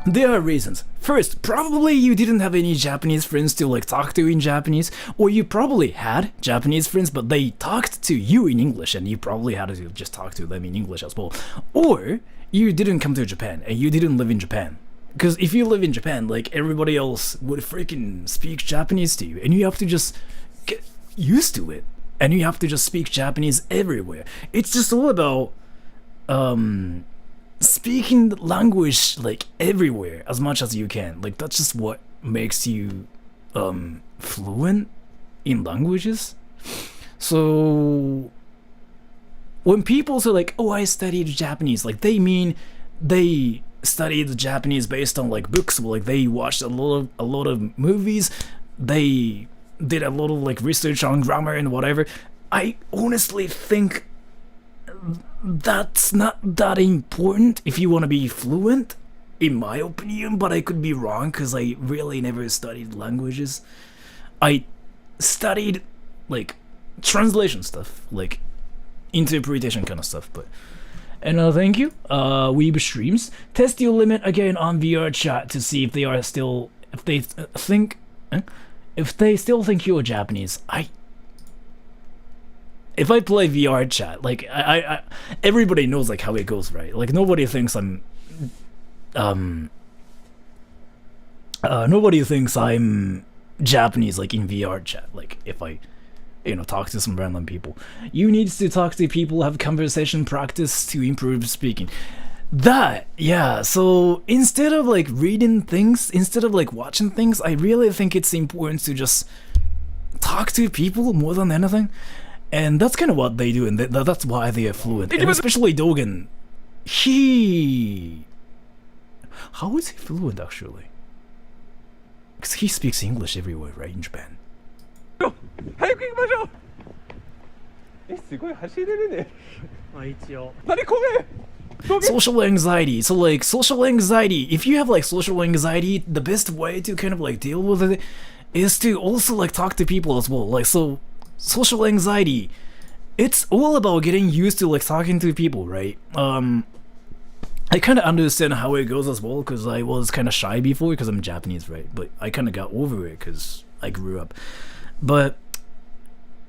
S1: there are reasons. First, probably you didn't have any Japanese friends to like talk to in Japanese, or you probably had Japanese friends, but they talked to you in English, and you probably had to just talk to them in English as well. Or you didn't come to Japan, and you didn't live in Japan. Because if you live in Japan, like everybody else would freaking speak Japanese to you, and you have to just get used to it, and you have to just speak Japanese everywhere. It's just all about speaking the language like everywhere as much as you can. Like that's just what makes you fluent in languages. So when people say like, oh, I studied Japanese, like they mean they studied Japanese based on like books, like they watched a lot of movies, they did a lot of like research on grammar and whatever. I honestly think that's not that important if you want to be fluent, in my opinion, but I could be wrong because I really never studied languages. I studied like translation stuff, like interpretation kind of stuff, but and thank you, Weeb Streams. Test your limit again on VR chat to see if they are still, if they still think you're Japanese. If I play VR chat, like I everybody knows like how it goes, right? Like nobody thinks I'm Japanese like in VR chat. Like if I talk to some random people, you need to talk to people, have conversation practice to improve speaking. That, yeah, so instead of like reading things, instead of like watching things, I really think it's important to just talk to people more than anything. And that's kind of what they do, and that's why they are fluent. And especially Dogen, how is he fluent actually? Because he speaks English everywhere, right, in Japan.
S6: 早く行きましょう。すごい走れるね。
S3: まあ一応。
S6: 何これ
S1: ？Social anxiety. So like social anxiety, if you have like social anxiety, the best way to kind of like deal with it is to also like talk to people as well. Like so social anxiety, it's all about getting used to like talking to people, right? I kind of understand how it goes as well because I was kind of shy before because I'm Japanese, right? But I kind of got over it because I grew up. But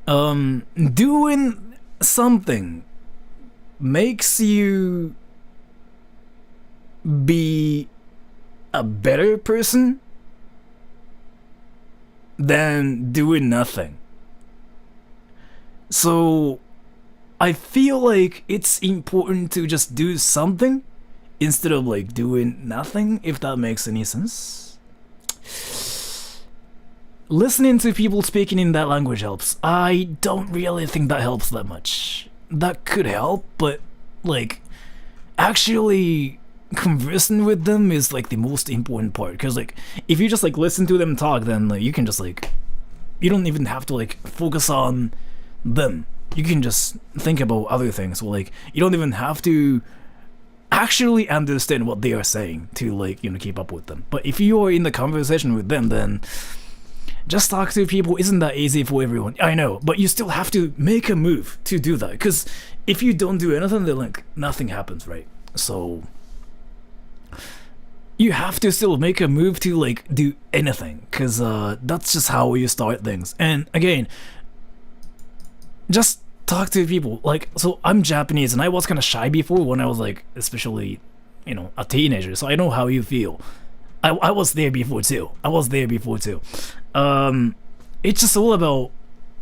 S1: doing something makes you be a better person than doing nothing. So I feel like it's important to just do something instead of like doing nothing, if that makes any sense. Listening to people speaking in that language helps. I don't really think that helps that much. That could help, but like actually conversing with them is like the most important part, because like if you just like listen to them talk, then like you can just like, you don't even have to like focus on them. You can just think about other things. So like you don't even have to actually understand what they are saying to like keep up with them. But if you are in the conversation with them, then just talk to people isn't that easy for everyone. I know, but you still have to make a move to do that, because if you don't do anything, then like nothing happens, right? So you have to still make a move to like do anything, because that's just how you start things. And again, just talk to people. Like, so I'm Japanese and I was kind of shy before when I was like, especially, you know, a teenager, so I know how you feel. I was there before too. It's just all about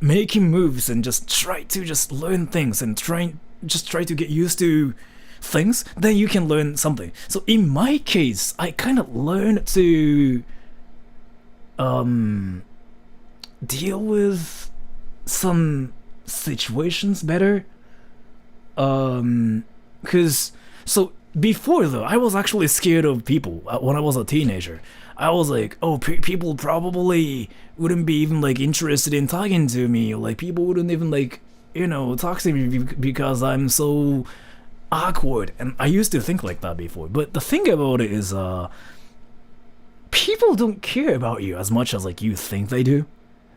S1: making moves and just try to just learn things and try to get used to things, then you can learn something. So in my case, I kind of learned to deal with some situations better, because so before though, I was actually scared of people when I was a teenager. I was like, oh, people probably wouldn't be even like interested in talking to me, or like people wouldn't even like, you know, talk to me because I'm so awkward. And I used to think like that before. But the thing about it is, people don't care about you as much as like you think they do.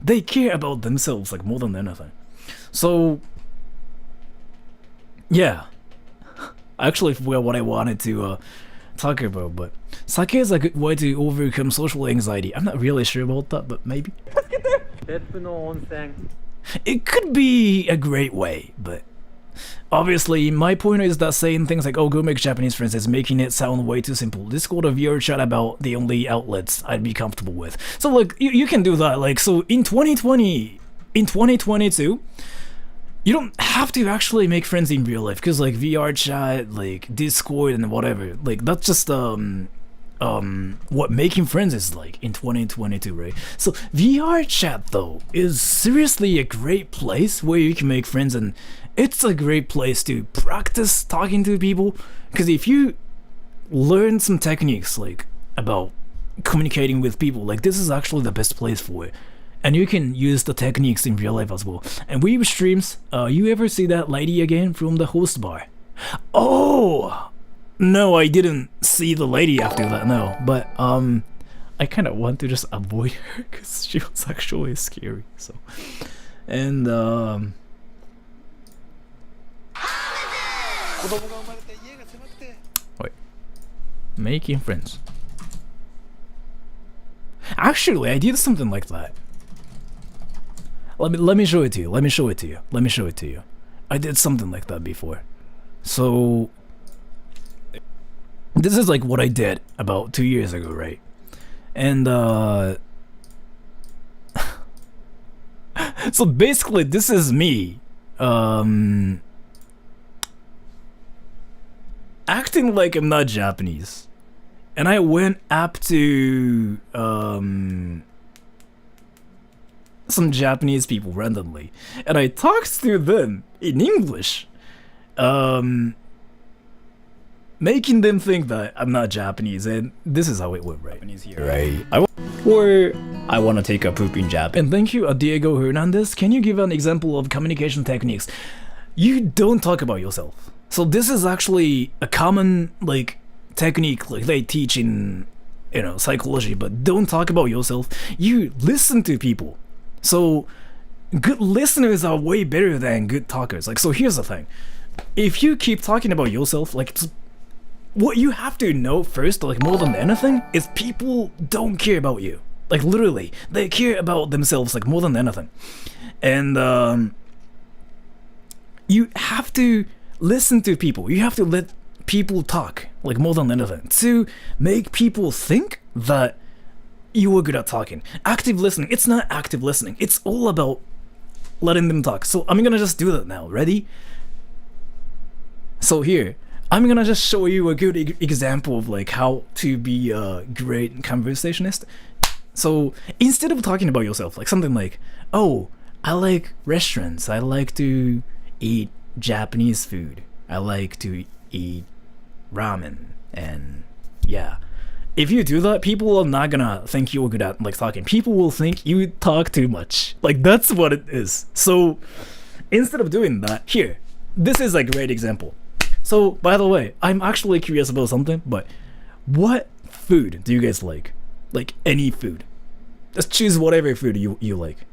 S1: They care about themselves like more than anything. So yeah, I actually forgot what I wanted to talk about, but sake is a good way to overcome social anxiety. I'm not really sure about that, but maybe. It could be a great way, but obviously my point is that saying things like, oh, go make Japanese friends is making it sound way too simple. Discord or VR chat about the only outlets I'd be comfortable with. So like, you can do that. Like, so in 2022, you don't have to actually make friends in real life, because like VR chat, like Discord and whatever, like that's just what making friends is like in 2022, right? So VR chat though is seriously a great place where you can make friends, and it's a great place to practice talking to people, because if you learn some techniques like about communicating with people, like this is actually the best place for it. And you can use the techniques in real life as well. And we streams, you ever see that lady again from the host bar? Oh! No, I didn't see the lady after that, no. But, I kind of want to just avoid her, because she was actually scary, so. And, wait. Making friends. Actually, I did something like that. Let me show it to you. I did something like that before. So this is like what I did about 2 years ago, right? And so basically this is me acting like I'm not Japanese. And I went up to some Japanese people randomly, and I talked to them in English, making them think that I'm not Japanese, and this is how it went, right? Right. I want to take a poop in Japan. And thank you, Diego Hernandez. Can you give an example of communication techniques? You don't talk about yourself. So this is actually a common like technique like they teach in, you know, psychology, but don't talk about yourself. You listen to people. So good listeners are way better than good talkers. Like, so here's the thing. If you keep talking about yourself, like what you have to know first, like more than anything, is people don't care about you. Like literally, they care about themselves like more than anything. And you have to listen to people. You have to let people talk like more than anything to make people think that you were good at talking. Active listening. It's not active listening. It's all about letting them talk. So I'm gonna just do that now. Ready? So here, I'm gonna just show you a good example of like how to be a great conversationist. So instead of talking about yourself, like something like, oh, I like restaurants. I like to eat Japanese food. I like to eat ramen. And yeah. If you do that, people are not gonna think you're good at like talking. People will think you talk too much. Like that's what it is. So instead of doing that, here, this is a great example. So by the way, I'm actually curious about something, but what food do you guys like? Like any food. Just choose whatever food you like.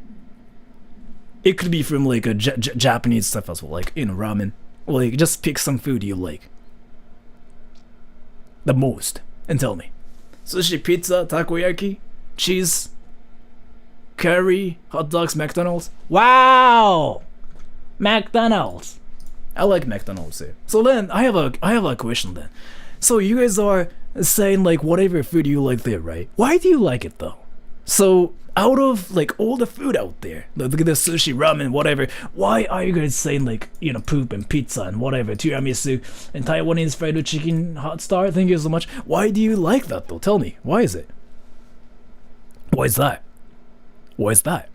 S1: It could be from like a Japanese stuff as well, like, you know, ramen. Or like just pick some food you like the most and tell me. Sushi, pizza, takoyaki, cheese, curry, hot dogs, McDonald's. Wow! McDonald's. I like McDonald's too. So then I have a question then. So you guys are saying like whatever food you like there, right? Why do you like it though? So out of like all the food out there, the sushi, ramen, whatever, why are you guys saying like, you know, poop and pizza and whatever, tiramisu and Taiwanese fried chicken hot star? Thank you so much. Why do you like that though? Tell me. Why is it? Why is that? Why is that?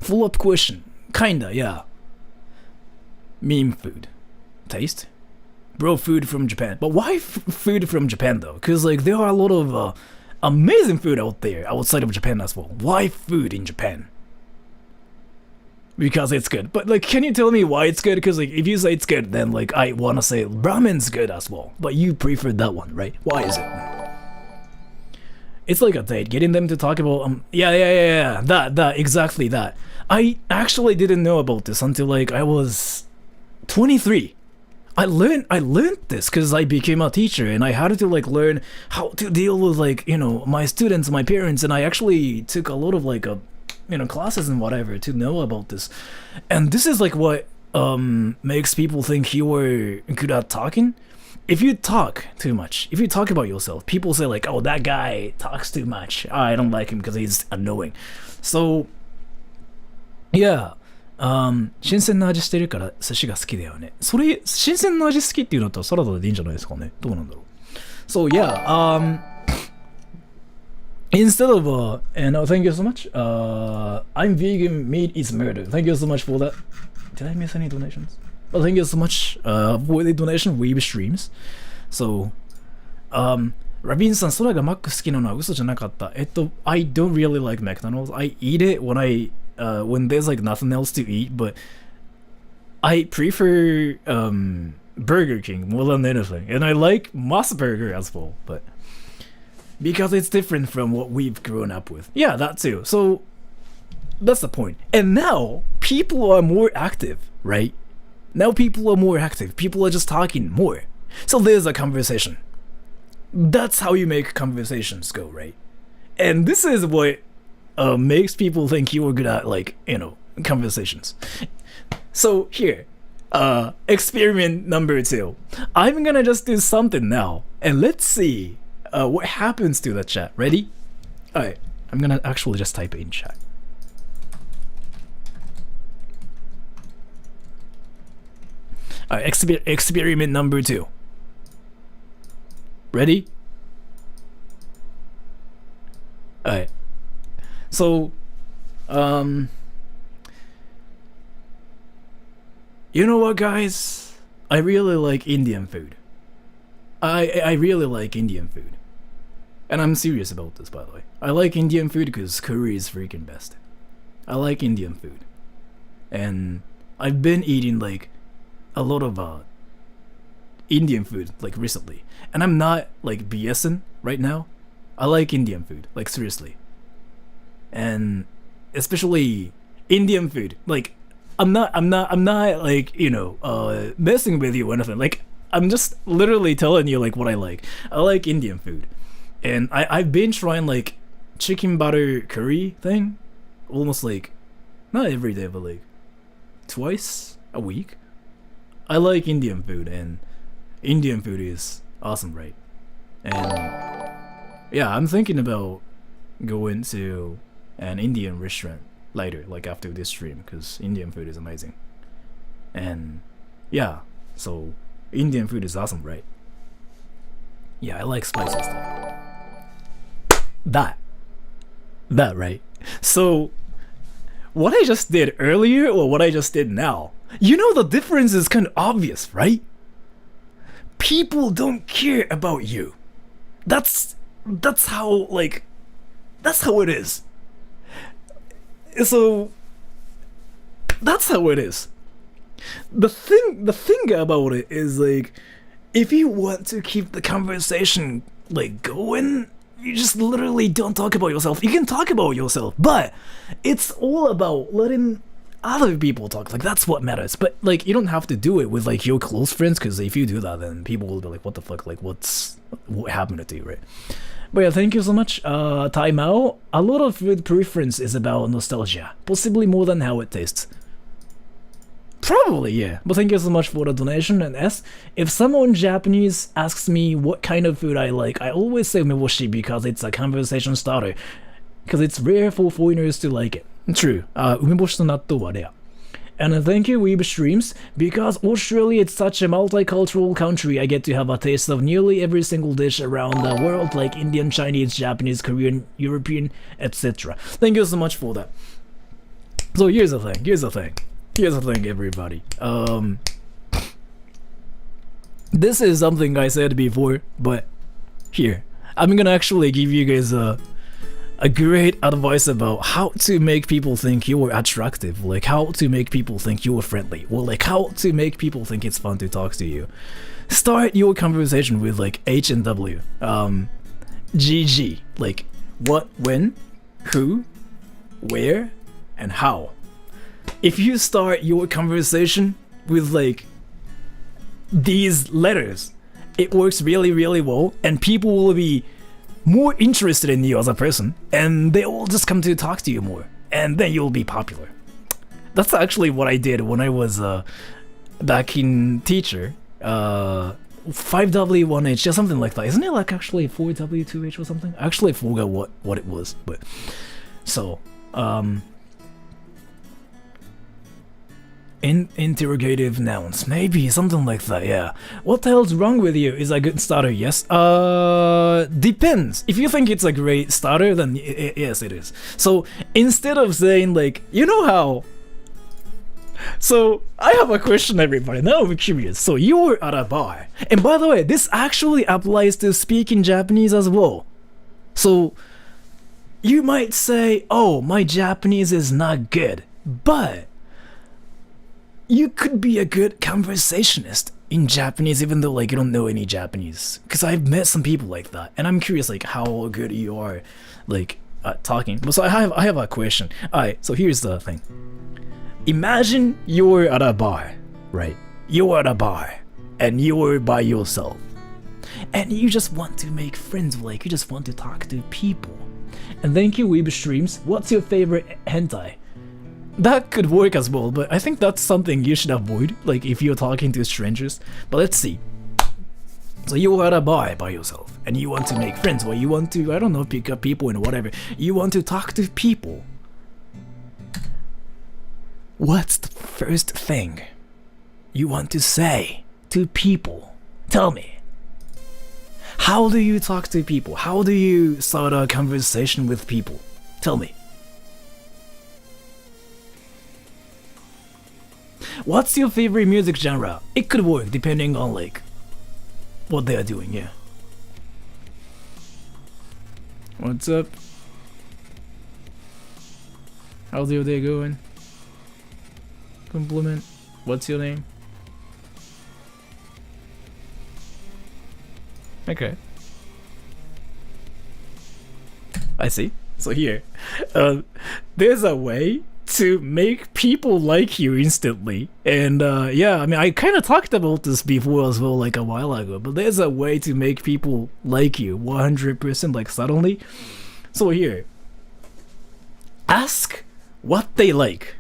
S1: Follow-up question. Kinda, yeah. Meme food. Taste? Bro, food from Japan. But why food from Japan though? Because like there are a lot of amazing food out there outside of Japan as well. Why food in Japan? Because it's good. But like, can you tell me why it's good? Because like, if you say it's good, then like I wanna say ramen's good as well. But you prefer that one, right? Why is it? It's like a date, getting them to talk about yeah, that exactly that. I actually didn't know about this until like I was 23. I learned this because I became a teacher and I had to like learn how to deal with like, you know, my students, my parents, and I actually took a lot of like classes and whatever to know about this. And this is like what makes people think you are good at talking. If you talk too much, if you talk about yourself, people say like, oh, that guy talks too much. I don't like him because he's annoying. So yeah. 新鮮な味してるから寿司が好きだよね。それ、新鮮な味好きっていうのとサラダでいいんじゃないですかね。どうなんだろう。So yeah, instead of and thank you so much. I'm vegan, meat is murder. Thank you so much for that. Did I miss any donations? Well, thank you so much for the donation. Weeb streams. So, ラビンさん、空がマック好きなのは嘘じゃなかった。I don't really like McDonald's. I eat it when there's like nothing else to eat, but I prefer Burger King more than anything, and I like Moss Burger as well, but because it's different from what we've grown up with. Yeah, that too. So that's the point. And now people are more active, right? Now people are more active. People are just talking more. So there's a conversation. That's how you make conversations go, right? And this is what makes people think you were good at, like, you know, conversations. So here, experiment number 2. I'm gonna just do something now, and let's see what happens to the chat. Ready? Alright, I'm gonna actually just type it in chat. Alright, experiment number 2. Ready? Alright. So, you know what, guys? I really like Indian food. I really like Indian food. And I'm serious about this, by the way. I like Indian food because curry is freaking best. I like Indian food. And I've been eating, like, a lot of, Indian food, like, recently. And I'm not, like, BSing right now. I like Indian food, like, seriously. And especially Indian food, like I'm not like, you know, messing with you or anything. Like I'm just literally telling you like what I like. I like Indian food, and I've been trying like chicken butter curry thing, almost like not every day but like twice a week. I like Indian food, and Indian food is awesome, right? And yeah, I'm thinking about going to an Indian restaurant later, like after this stream, because Indian food is amazing. And yeah, so Indian food is awesome, right? Yeah, I like spicy stuff. That right? So what I just did earlier or what I just did now, you know, the difference is kind of obvious, right? People don't care about you. That's how, like, that's how it is. So that's how it is. The thing about it is, like, if you want to keep the conversation like going, you just literally don't talk about yourself. You can talk about yourself, but it's all about letting other people talk. Like that's what matters. But like you don't have to do it with like your close friends, because if you do that, then people will be like, what the fuck? Like what happened to you, right? But yeah, thank you so much. Time out. A lot of food preference is about nostalgia, possibly more than how it tastes. Probably, yeah. But thank you so much for the donation. And S, if someone Japanese asks me what kind of food I like, I always say umeboshi because it's a conversation starter. Because it's rare for foreigners to like it. True. Umeboshi to natto wa rare. And thank you, Weeb Streams, because Australia is such a multicultural country. I get to have a taste of nearly every single dish around the world, like Indian, Chinese, Japanese, Korean, European, etc. Thank you so much for that. So here's the thing, everybody. This is something I said before, but here, I'm gonna actually give you guys a great advice about how to make people think you're attractive, like how to make people think you're friendly, or like how to make people think it's fun to talk to you. Start your conversation with like H and W, GG, like what, when, who, where, and how. If you start your conversation with like these letters, it works really, really well, and people will be more interested in you as a person, and they will just come to talk to you more, and then you'll be popular. That's actually what I did when I was back in teacher. 5W1H or something like that. Isn't it like actually 4W2H or something? I actually forgot what it was, but so interrogative nouns, maybe something like that. Yeah. What the hell's wrong with you? Is a good starter? Yes. Depends. If you think it's a great starter, then yes, it is. So instead of saying like, you know how. So I have a question, everybody. Now I'm curious. So you were at a bar, and by the way, this actually applies to speaking Japanese as well. So you might say, "Oh, my Japanese is not good," but you could be a good conversationist in Japanese even though like you don't know any Japanese. Because I've met some people like that, and I'm curious like how good you are like at talking. So I have a question. Alright, so here's the thing. Imagine you're at a bar, right? You're at a bar and you're by yourself, and you just want to make friends, like you just want to talk to people. And thank you, Weeb Streams. What's your favorite hentai? That could work as well, but I think that's something you should avoid, like if you're talking to strangers. But let's see. So you're at a bar by yourself, and you want to make friends, or you want to, I don't know, pick up people and whatever. You want to talk to people. What's the first thing you want to say to people? Tell me. How do you talk to people? How do you start a conversation with people? Tell me. What's your favorite music genre? It could work depending on like what they are doing, yeah. What's up? How's your day going? Compliment. What's your name? Okay. I see. So here, there's a way to make people like you instantly, and yeah, I mean I kind of talked about this before as well, like a while ago, but there's a way to make people like you 100%, like suddenly. So here, ask what they like,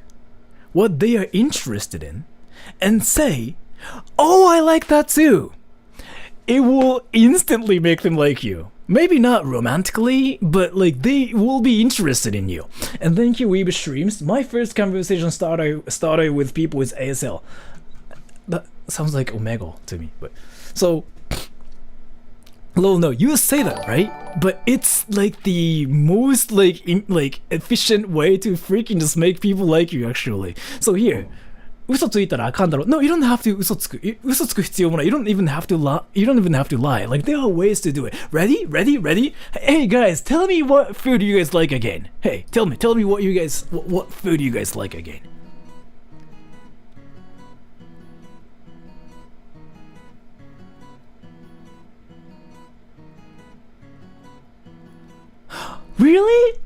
S1: what they are interested in, and say, "Oh, I like that too." It will instantly make them like you. Maybe not romantically, but like they will be interested in you. And thank you, Weeb Streams. My first conversation started with people with ASL. That sounds like Omega to me, but so. Well, no, you say that, right? But it's like the most like efficient way to freaking just make people like you, actually. So here. 嘘ついたらあかんだろ. No, you don't have to 嘘つく. 嘘つく必要もない. You don't even have to lie. You don't even have to lie. Like there are ways to do it. Ready? Ready? Ready? Hey guys, tell me what food you guys like again. Hey, tell me what you guys what food you guys like again. Really?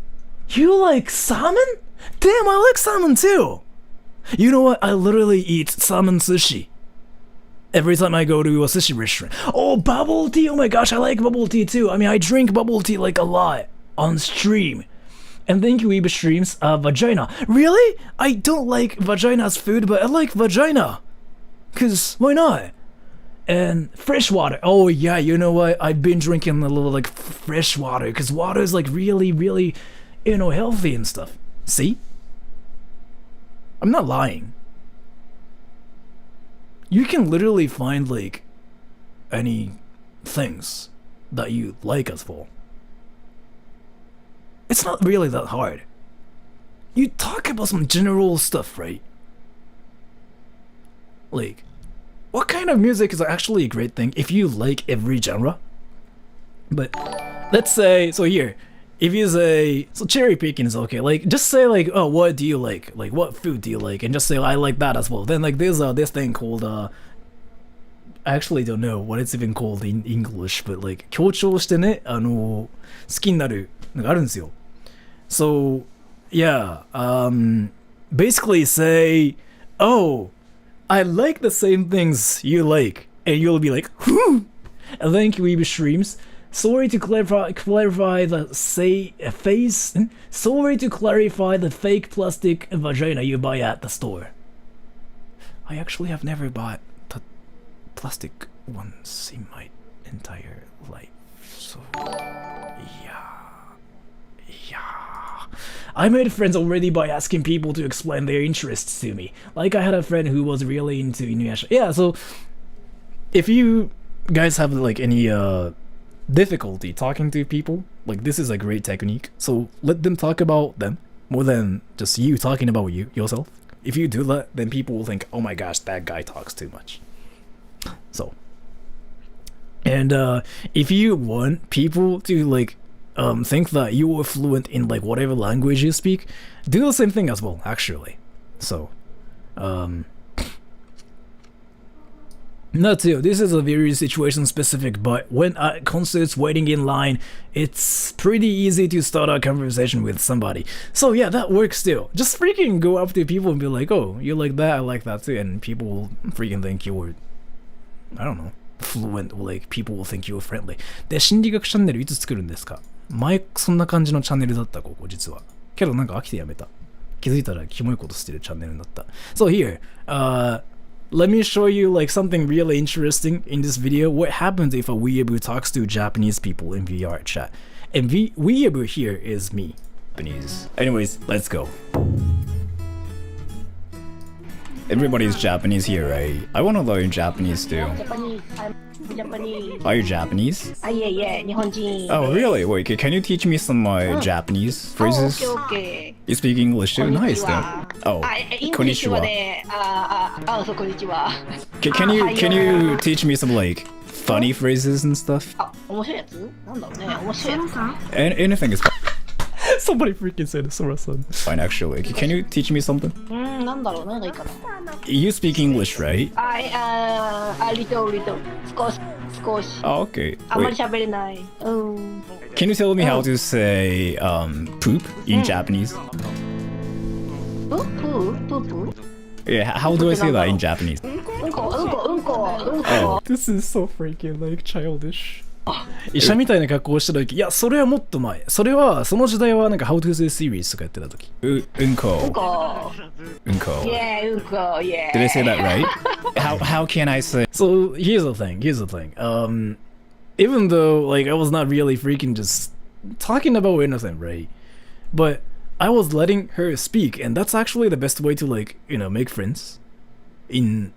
S1: You like salmon? Damn, I like salmon too. You know what? I literally eat salmon sushi every time I go to a sushi restaurant. Oh, bubble tea! Oh my gosh, I like bubble tea too. I mean, I drink bubble tea like a lot on stream. And thank you, Weeb Streams. Vagina. Really? I don't like vagina as food, but I like vagina. Cause why not? And fresh water. Oh yeah, you know what? I've been drinking a little like fresh water because water is like really, really, healthy and stuff. See? I'm not lying. You can literally find like any things that you like as well. It's not really that hard. You talk about some general stuff, right? Like, what kind of music is actually a great thing if you like every genre? But let's say, so here, if you say, so cherry picking is okay. Like, just say like, oh, what do you like? Like, what food do you like? And just say, I like that as well. Then like, there's this thing called, I actually don't know what it's even called in English, but like, 強調してね、好きになるのがあるんですよ。So, yeah, basically say, oh, I like the same things you like, and you'll be like, whoo! And thank you, Weeb Streams. Sorry to clarify the sorry to clarify the fake plastic vagina you buy at the store. I actually have never bought the plastic ones in my entire life, so yeah. I made friends already by asking people to explain their interests to me. Like I had a friend who was really into Inuyasha. Yeah, so if you guys have like any difficulty talking to people, like this is a great technique. So let them talk about them more than just you talking about yourself. If you do that, then people will think, oh my gosh, that guy talks too much. So, and if you want people to like think that you are fluent in like whatever language you speak, do the same thing as well, actually. So, not too. This is a very situation specific, but when at concerts waiting in line, it's pretty easy to start a conversation with somebody. So yeah, that works too. Just freaking go up to people and be like, oh, you like that, I like that too, and people will freaking think you were, I don't know, fluent, or like people will think you were friendly. で、心理学チャンネルいつ作るんですか？前そんな感じのチャンネルだったここ実は。けどなんか飽きてやめた。気づいたらキモいことしてるチャンネルになった。So here, let me show you like something really interesting in this video. What happens if a weeaboo talks to Japanese people in VR chat? And weeaboo here is me. Japanese. Anyways, let's go. Everybody's Japanese here, right? I want to learn Japanese too.
S9: Japanese.
S1: Are you Japanese?
S9: Yeah, 日本人。
S1: Oh, really? Wait, can you teach me some Japanese phrases?
S9: Okay.
S1: You speak English too? Nice, then. Oh,
S9: English
S1: konnichiwa.
S9: はね、そう、こんにちは。
S1: Can you teach me some like funny phrases and stuff?
S9: 面白いやつなんだろうね、面白いやつ。
S1: Anything is fine. Somebody freaking said Sora-san. Fine, actually. Can you teach me something?
S9: なんだろう、何がいいかな。
S1: You speak English, right?
S9: little. 少し。
S1: Oh, okay.
S9: あんまり喋れない。
S1: Can you tell me how to say poop in Japanese?
S9: プー
S1: Yeah, how do I say that in Japanese?
S9: うんこ。
S1: This is so freaking like childish. 医者みたいな格好をした時、いや、それはもっと前。それは、その時代はなんか How to say series とかやってた時。うんこ。
S9: Yeah, うんこ。Yeah.
S1: Did I say that right? How can I say? So here's the thing. Even though like I was not really freaking just talking about anything, right? But I was letting her speak, and that's actually the best way to like make friends in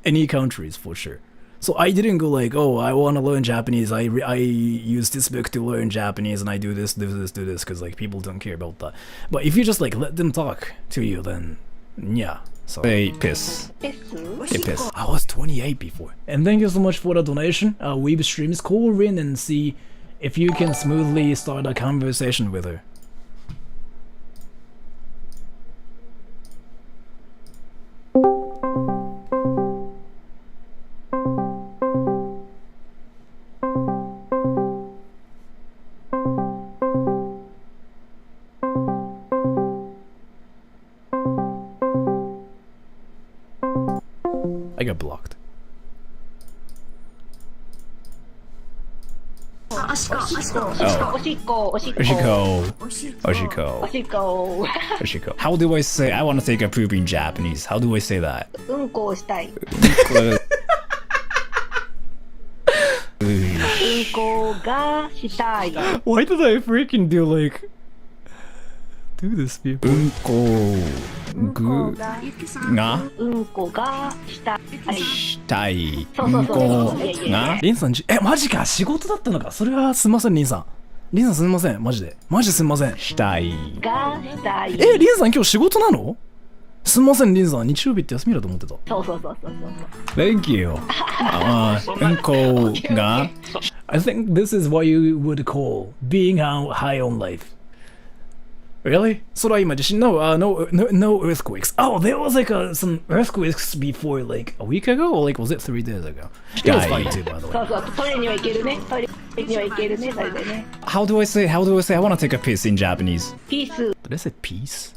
S1: any countries for sure. So I didn't go like, oh, I want to learn Japanese. I use this book to learn Japanese, and I do this, because like people don't care about that. But if you just like let them talk to you, then yeah. So hey, piss. Hey, piss. I was 28 before. And thank you so much for the donation. Weeb Streams, call in and see if you can smoothly start a conversation with her. got blocked.
S9: おしっこ、おしっこ、
S1: Oh.
S9: おしっこ、おしっこ、
S1: Oshiko.
S9: お
S1: Oshiko.
S9: しっこ、
S1: Oshiko. How do I say I want to take a poop in Japanese? How do I say that?
S9: うんこをしたい。うんこがしたい。
S1: Why did I freaking do like do this people? Unko
S9: うんこ
S1: gu
S9: が
S1: nga
S9: うんこがしたい。
S1: shitai
S9: そうそうそう
S1: unko nga リンさんマジか仕事だったのかそれはすみませんリンさんリンさんすみませんマジですみませんしたい
S9: がしたい。
S1: リンさん今日仕事なのすみませんリンさん日曜日って休みだと思ってた
S9: そうそうそうそうそう。
S1: Thank you うんこが I think this is what you would call being high on life Really? それは今地震 no earthquakes. Oh, there was like some earthquakes before like a week ago, or like was it 3 days ago? It was fine too, by the
S9: そ
S1: way.
S9: うそうトイレには行けるね。トイレには行けるね。それでね。
S1: How do I say? I want to take a piss in Japanese.
S9: ピース、
S1: Did I say peace?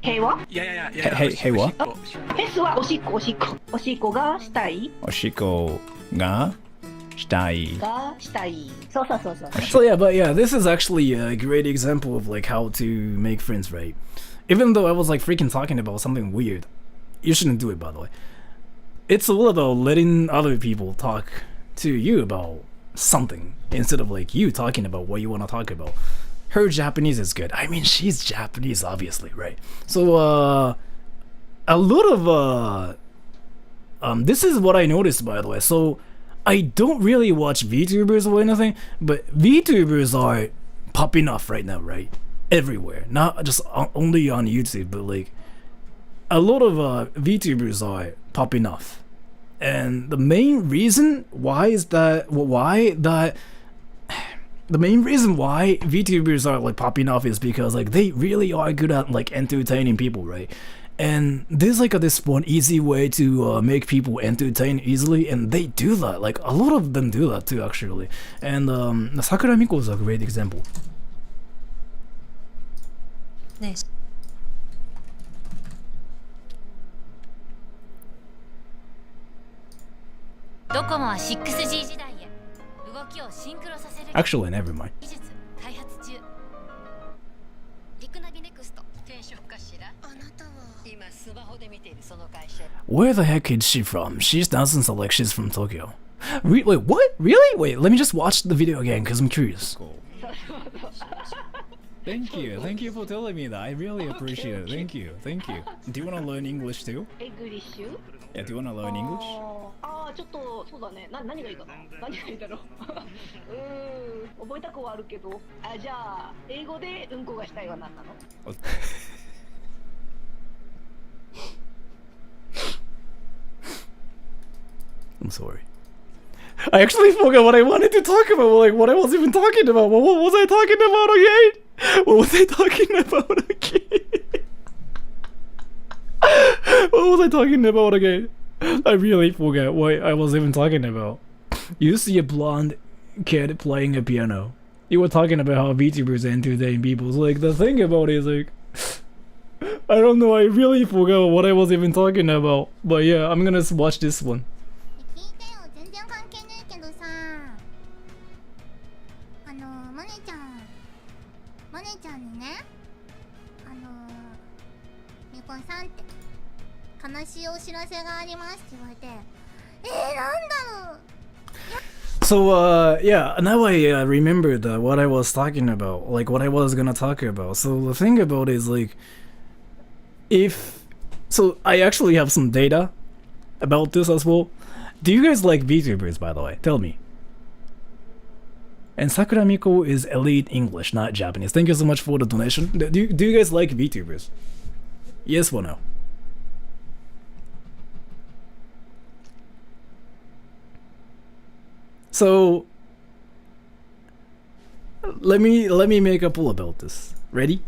S9: 平和。
S1: Hey, what?
S9: ペスはおしっこ、おしっこ。おしっこがしたい。
S1: Oshiko ga shitai.
S9: がしたい。そうそうそうそう。
S1: So yeah, this is actually a great example of like how to make friends, right? Even though I was like freaking talking about something weird, you shouldn't do it, by the way. It's all about letting other people talk to you about something instead of like you talking about what you want to talk about. Her Japanese is good. I mean, she's Japanese, obviously, right? So, a lot of this is what I noticed, by the way. So, I don't really watch VTubers or anything, but VTubers are popping off right now, right? Everywhere, not just only on YouTube, but like a lot of VTubers are popping off, and the main reason why VTubers are like popping off is because like they really are good at like entertaining people, right? And there's like this one easy way to make people entertain easily, and they do that. Like a lot of them do that too, actually. And Sakura Miko is a great example.
S8: ねドコモは 6G 時代へ動きをシンクロさせる
S1: Actually, never mind.
S8: 技術開発中リクナビネクスト転職かしらあなたは今スマホで見ているその会社
S1: Where the heck is she from? She doesn't sound like she's from Tokyo. Wait, what? Really? Wait, let me just watch the video again because I'm curious. Thank you for telling me that. I really appreciate it. Thank you. Do you want to learn English too?
S9: エグリッシュ
S1: Yeah, do you want to learn English?
S9: ああ、ちょっとそうだね。何がいいかな。何がいいだろう。覚えたくはあるけど。じゃあ英語でうんこがしたいは何なの？
S1: I'm sorry. I actually forgot what I wanted to talk about, like what I was even talking about. What was I talking about again? What was I talking about again? I really forgot what I was even talking about. You see a blonde kid playing a piano. You were talking about how VTubers entertain people. So, like the thing about it is like I don't know, I really forgot what I was even talking about. But yeah, I'm gonna watch this one.
S10: 聞いてよ、全然関係ないけどさ、マネちゃんにね、みこさんって悲しいお知らせがありますって言われて、なんだろう。
S1: So yeah, now I remembered what I was talking about, like what I was gonna talk about. So the thing about it is like, so I actually have some data about this as well. Do you guys like VTubers, by the way? Tell me. And Sakura Miko is elite English, not Japanese. Thank you so much for the donation. Do you guys like VTubers? Yes or no? So let me make a poll about this. Ready?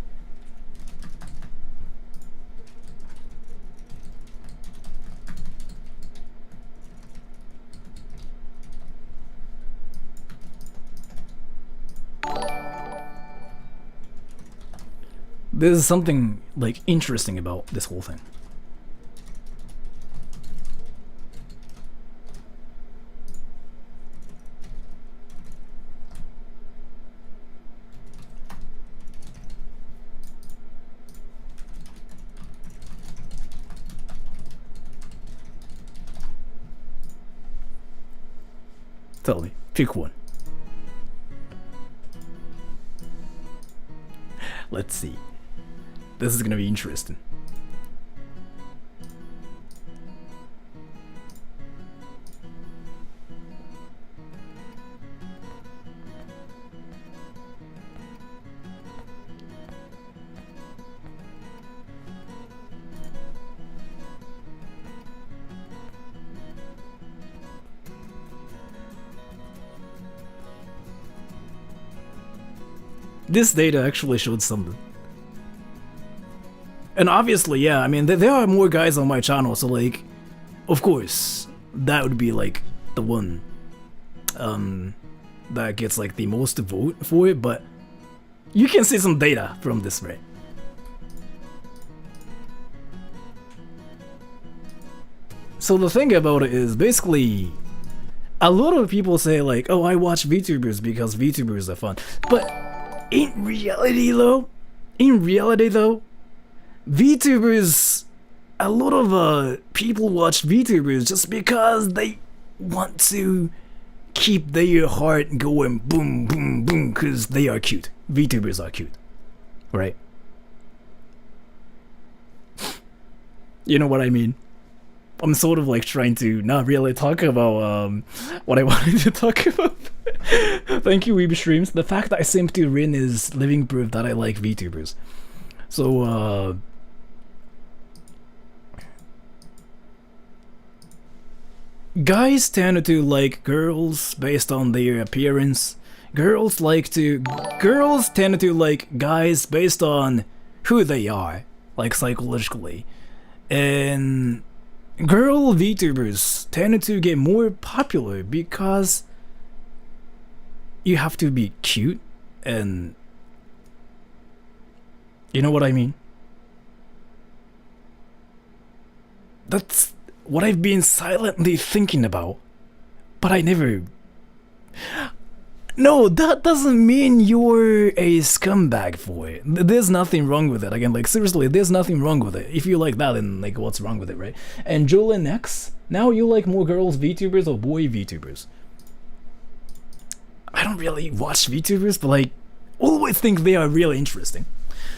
S1: There's something like interesting about this whole thing. Tell me. Pick one. Let's see. This is gonna be interesting. This data actually showed something. And obviously, yeah, I mean, there are more guys on my channel, so like, of course, that would be like the one that gets like the most vote for it, but you can see some data from this, right? So the thing about it is basically a lot of people say like, oh, I watch VTubers because VTubers are fun, but in reality though, VTubers, a lot of people watch VTubers just because they want to keep their heart going boom, boom, boom, because they are cute. VTubers are cute, right? You know what I mean? I'm sort of like trying to not really talk about what I wanted to talk about. Thank you, Weeb Streams. The fact that I simp to Rin is living proof that I like VTubers. So, guys tend to like girls based on their appearance. Girls tend to like guys based on who they are, like psychologically. And girl VTubers tend to get more popular because you have to be cute, and you know what I mean? That's what I've been silently thinking about, but I never... No, that doesn't mean you're a scumbag for it. There's nothing wrong with it. Again, like, seriously, there's nothing wrong with it. If you like that, then, like, what's wrong with it, right? And Jolin X, now you like more girls VTubers or boy VTubers? I don't really watch VTubers, but, like, always think they are really interesting.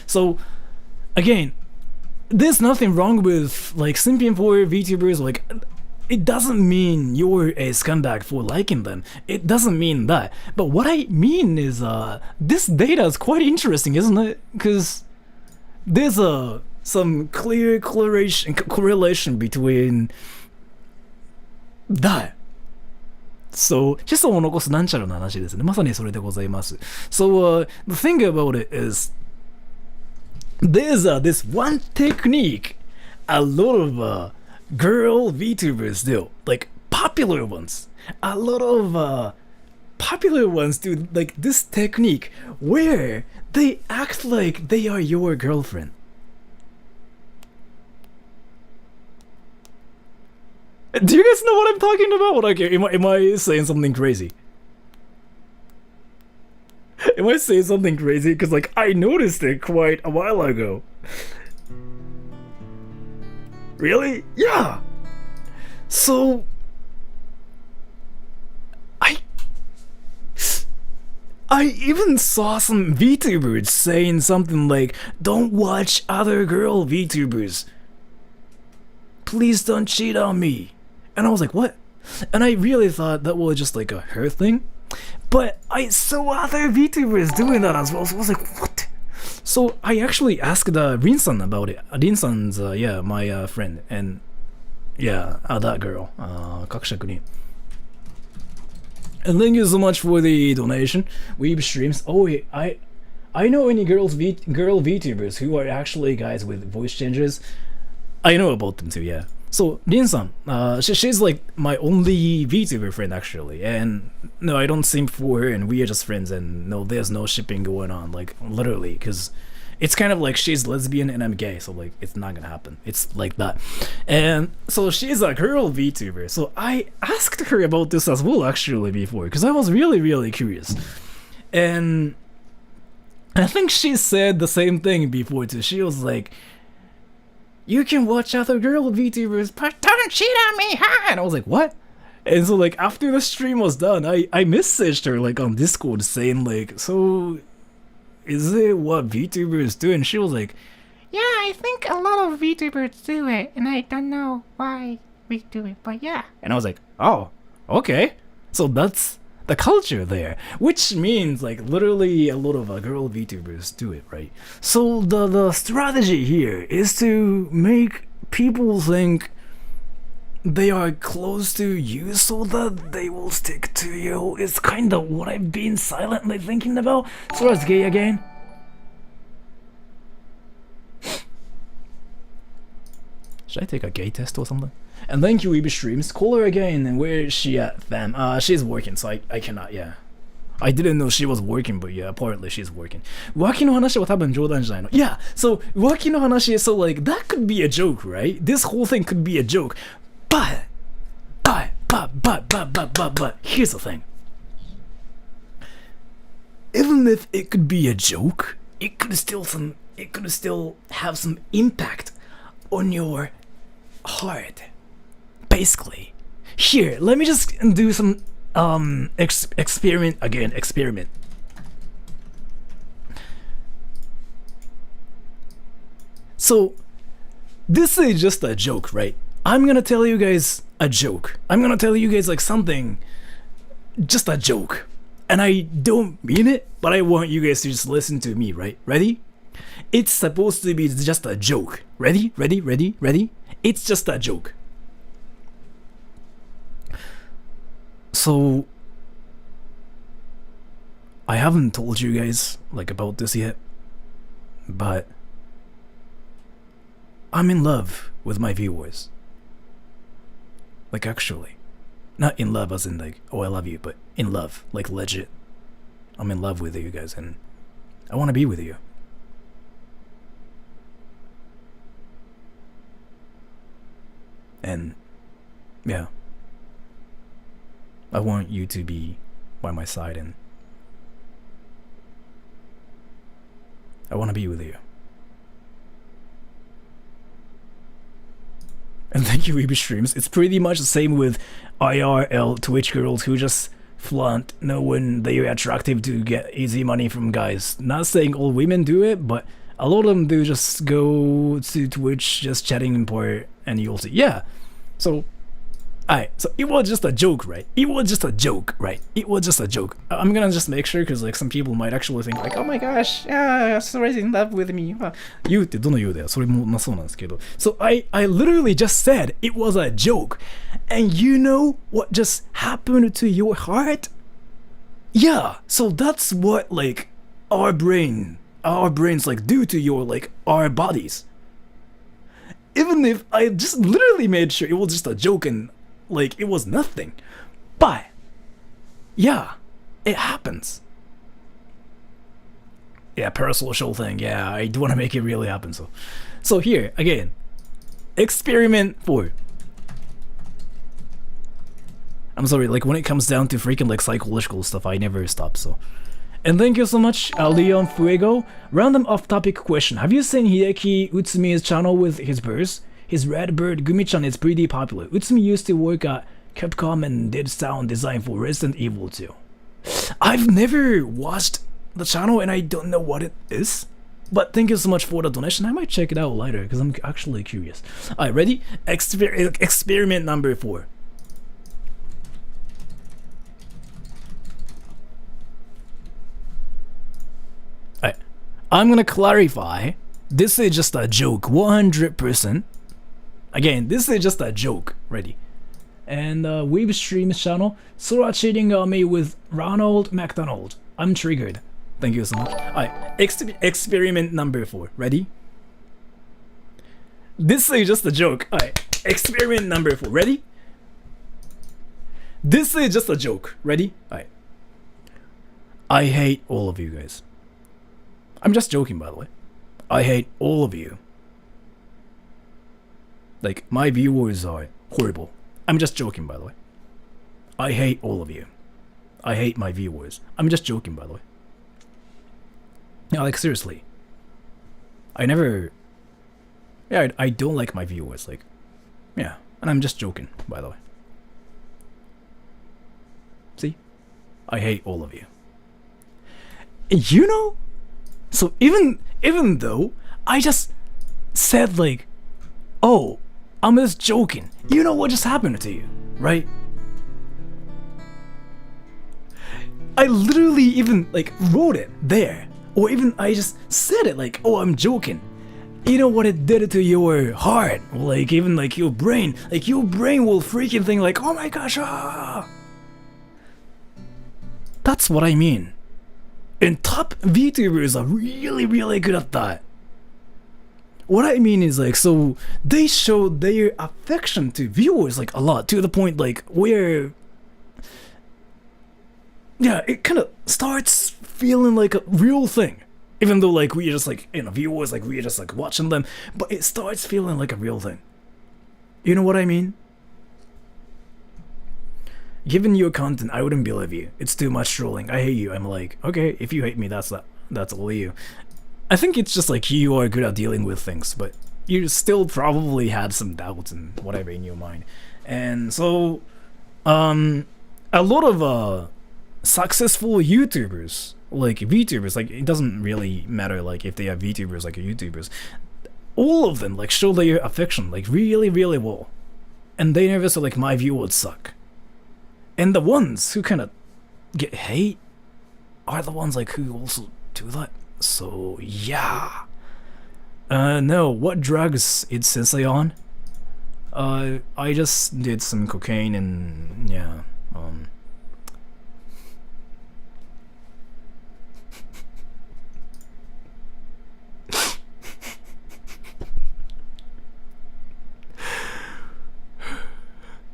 S1: So, again, there's nothing wrong with, like, simping for VTubers, like... It doesn't mean you're a scumbag for liking them. It doesn't mean that. But what I mean is, this data is quite interesting, isn't it? Because there's some clear correlation between that. So, 子孫を残すなんちゃらの話ですね。まさにそれでございます。So, the thing about it is, there's this one technique a lot of girl VTubers do, like popular ones. A lot of popular ones do like this technique where they act like they are your girlfriend. Do you guys know what I'm talking about? Like, am I saying something crazy? Am I saying something crazy? Because like I noticed it quite a while ago. Really? Yeah. So I even saw some VTubers saying something like, "Don't watch other girl VTubers. Please don't cheat on me." And I was like, what? And I really thought that was just like a her thing. But I saw other VTubers doing that as well, so I was like, what? So I actually asked Rin-san about it. Rin-san's, yeah, my friend, and yeah, that girl, Kakushaku-rin. And thank you so much for the donation. Weeb Streams. Oh, I know any girl VTubers who are actually guys with voice changes. I know about them too, yeah. So Rin-san, she's like my only VTuber friend actually, and no, I don't simp for her, and we are just friends, and no, there's no shipping going on, like literally, because it's kind of like she's lesbian and I'm gay, so like it's not gonna happen. It's like that. And so she's a girl VTuber, so I asked her about this as well actually before, because I was really curious, and I think she said the same thing before too. She was like, "You can watch other girl VTubers, but don't cheat on me, huh?" And I was like, what? And so like after the stream was done, I messaged her like on Discord saying like, so is it what VTubers do? And she was like,
S11: Yeah, I think a lot of VTubers do it, and I don't know why we do it, but yeah.
S1: and I was like, oh, okay. So that's the culture there, which means like literally a lot of girl VTubers do it, right? So the strategy here is to make people think they are close to you so that they will stick to you. It's kind of what I've been silently thinking about. So that's gay again. Should I take a gay test or something? And thank you, Weeby Streams. Call her again. And where is she at, fam? She's working, so I cannot, yeah. I didn't know she was working, but yeah, apparently she's working. 浮気の話は多分冗談じゃないの。Yeah, so 浮気の話, so like that could be a joke, right? This whole thing could be a joke. But, here's the thing. Even if it could be a joke, it could still have some impact on your heart. Basically. Here, let me just do some experiment. So this is just a joke, right? I'm gonna tell you guys a joke. I'm gonna tell you guys like something, just a joke. And I don't mean it, but I want you guys to just listen to me, right? Ready? It's supposed to be just a joke. Ready? It's just a joke. So I haven't told you guys like about this yet, but I'm in love with my viewers. Like actually, not in love as in like, oh I love you, but in love, like legit. I'm in love with you guys and I want to be with you. And yeah, I want you to be by my side and I want to be with you. And thank you, Weeby Streams. It's pretty much the same with IRL Twitch girls who just flaunt knowing they're attractive to get easy money from guys. Not saying all women do it, but a lot of them do just go to Twitch just chatting in part and you'll see. Yeah. So, alright. So it was just a joke, right? It was just a joke. I'm gonna just make sure because like some people might actually think like, oh my gosh, yeah, Sora's in love with me. 言うってどの言うだよ。それもそうなんですけど。So I literally just said it was a joke. And you know what just happened to your heart? Yeah, so that's what like our brains like do to your like our bodies. Even if I just literally made sure it was just a joke and like it was nothing. But yeah, it happens. Yeah, parasocial thing. Yeah, I do want to make it really happen. So here again, experiment 4. I'm sorry, like when it comes down to freaking like psychological stuff, I never stop. So, and thank you so much, Leon Fuego. Random off-topic question: have you seen Hideki Utsumi's channel with his birds? His red bird Gumi-chan is pretty popular. Utsumi used to work at Capcom and did sound design for Resident Evil 2. I've never watched the channel and I don't know what it is. But thank you so much for the donation. I might check it out later because I'm actually curious. Alright, ready? Experiment number 4. Alright, I'm gonna clarify. This is just a joke, 100%. Again, this is just a joke. Ready? And Weeb Streams channel, Sora cheating on me with Ronald McDonald. I'm triggered. Thank you so much. Alright, experiment number 4. Ready? This is just a joke. Alright, experiment number 4. Ready? This is just a joke. Ready? Alright. I hate all of you guys. I'm just joking, by the way. I hate all of you. Like, my viewers are horrible. I'm just joking, by the way. I hate all of you. I hate my viewers. I'm just joking, by the way. Yeah, like, seriously. I never... Yeah, I don't like my viewers, like... Yeah, and I'm just joking, by the way. See? I hate all of you. You know? So even though I just said like, oh, I'm just joking. You know what just happened to you, right? I literally even like wrote it there. Or even I just said it like, oh, I'm joking. You know what it did to your heart? Like even like your brain. Like your brain will freaking think like, oh my gosh, ah. That's what I mean. And top VTubers are really, really good at that. What I mean is like, so they show their affection to viewers like a lot, to the point like where, yeah, it kind of starts feeling like a real thing. Even though like we're just like, you know, viewers, like we're just like watching them, but it starts feeling like a real thing. You know what I mean? Given your content, I wouldn't believe you. It's too much trolling. I hate you. I'm like, okay, if you hate me, that's all you. I think it's just like you are good at dealing with things, but you still probably had some doubts and whatever in your mind. And so, a lot of successful YouTubers, like VTubers, like it doesn't really matter like if they are VTubers like YouTubers, all of them like show their affection like really, really well. And they never say like my view would suck. And the ones who kind of get hate are the ones like who also do that. So yeah. No, what drugs is Sensei on? I just did some cocaine and yeah.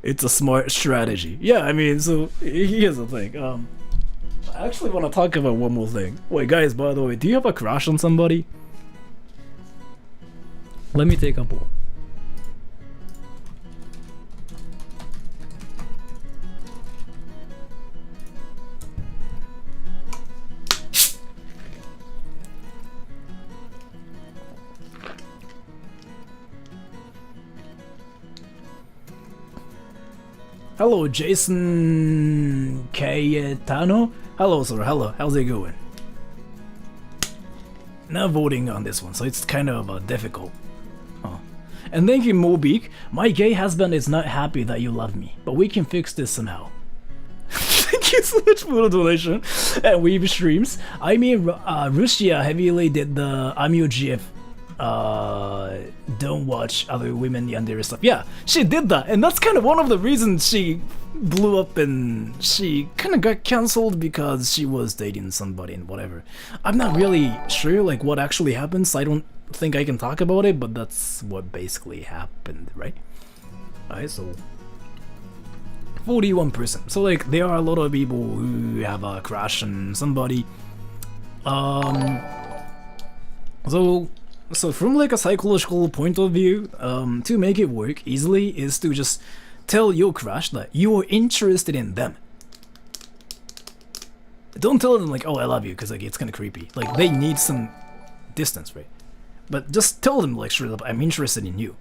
S1: It's a smart strategy. Yeah, I mean, so here's the thing. I actually want to talk about one more thing. Wait, guys, by the way, do you have a crush on somebody? Let me take a poll. Hello, Jason Cayetano. Hello, sir. Hello. How's it going? Not voting on this one, so it's kind of difficult. Oh. And thank you, Mobeek. My gay husband is not happy that you love me, but we can fix this somehow. Thank you so much for the donation. And Weave streams. I mean, Russia heavily did the I'm your GF. Don't watch other women yandere stuff. Yeah, she did that, and that's kind of one of the reasons she blew up and she kind of got cancelled because she was dating somebody and whatever. I'm not really sure like what actually happened, so I don't think I can talk about it, but that's what basically happened, right? Alright, so 41%. So like there are a lot of people who have a crush on somebody. So from like a psychological point of view, to make it work easily is to just tell your crush that you're interested in them. Don't tell them like, oh, I love you, because like it's kind of creepy. Like they need some distance, right? But just tell them like straight up, I'm interested in you.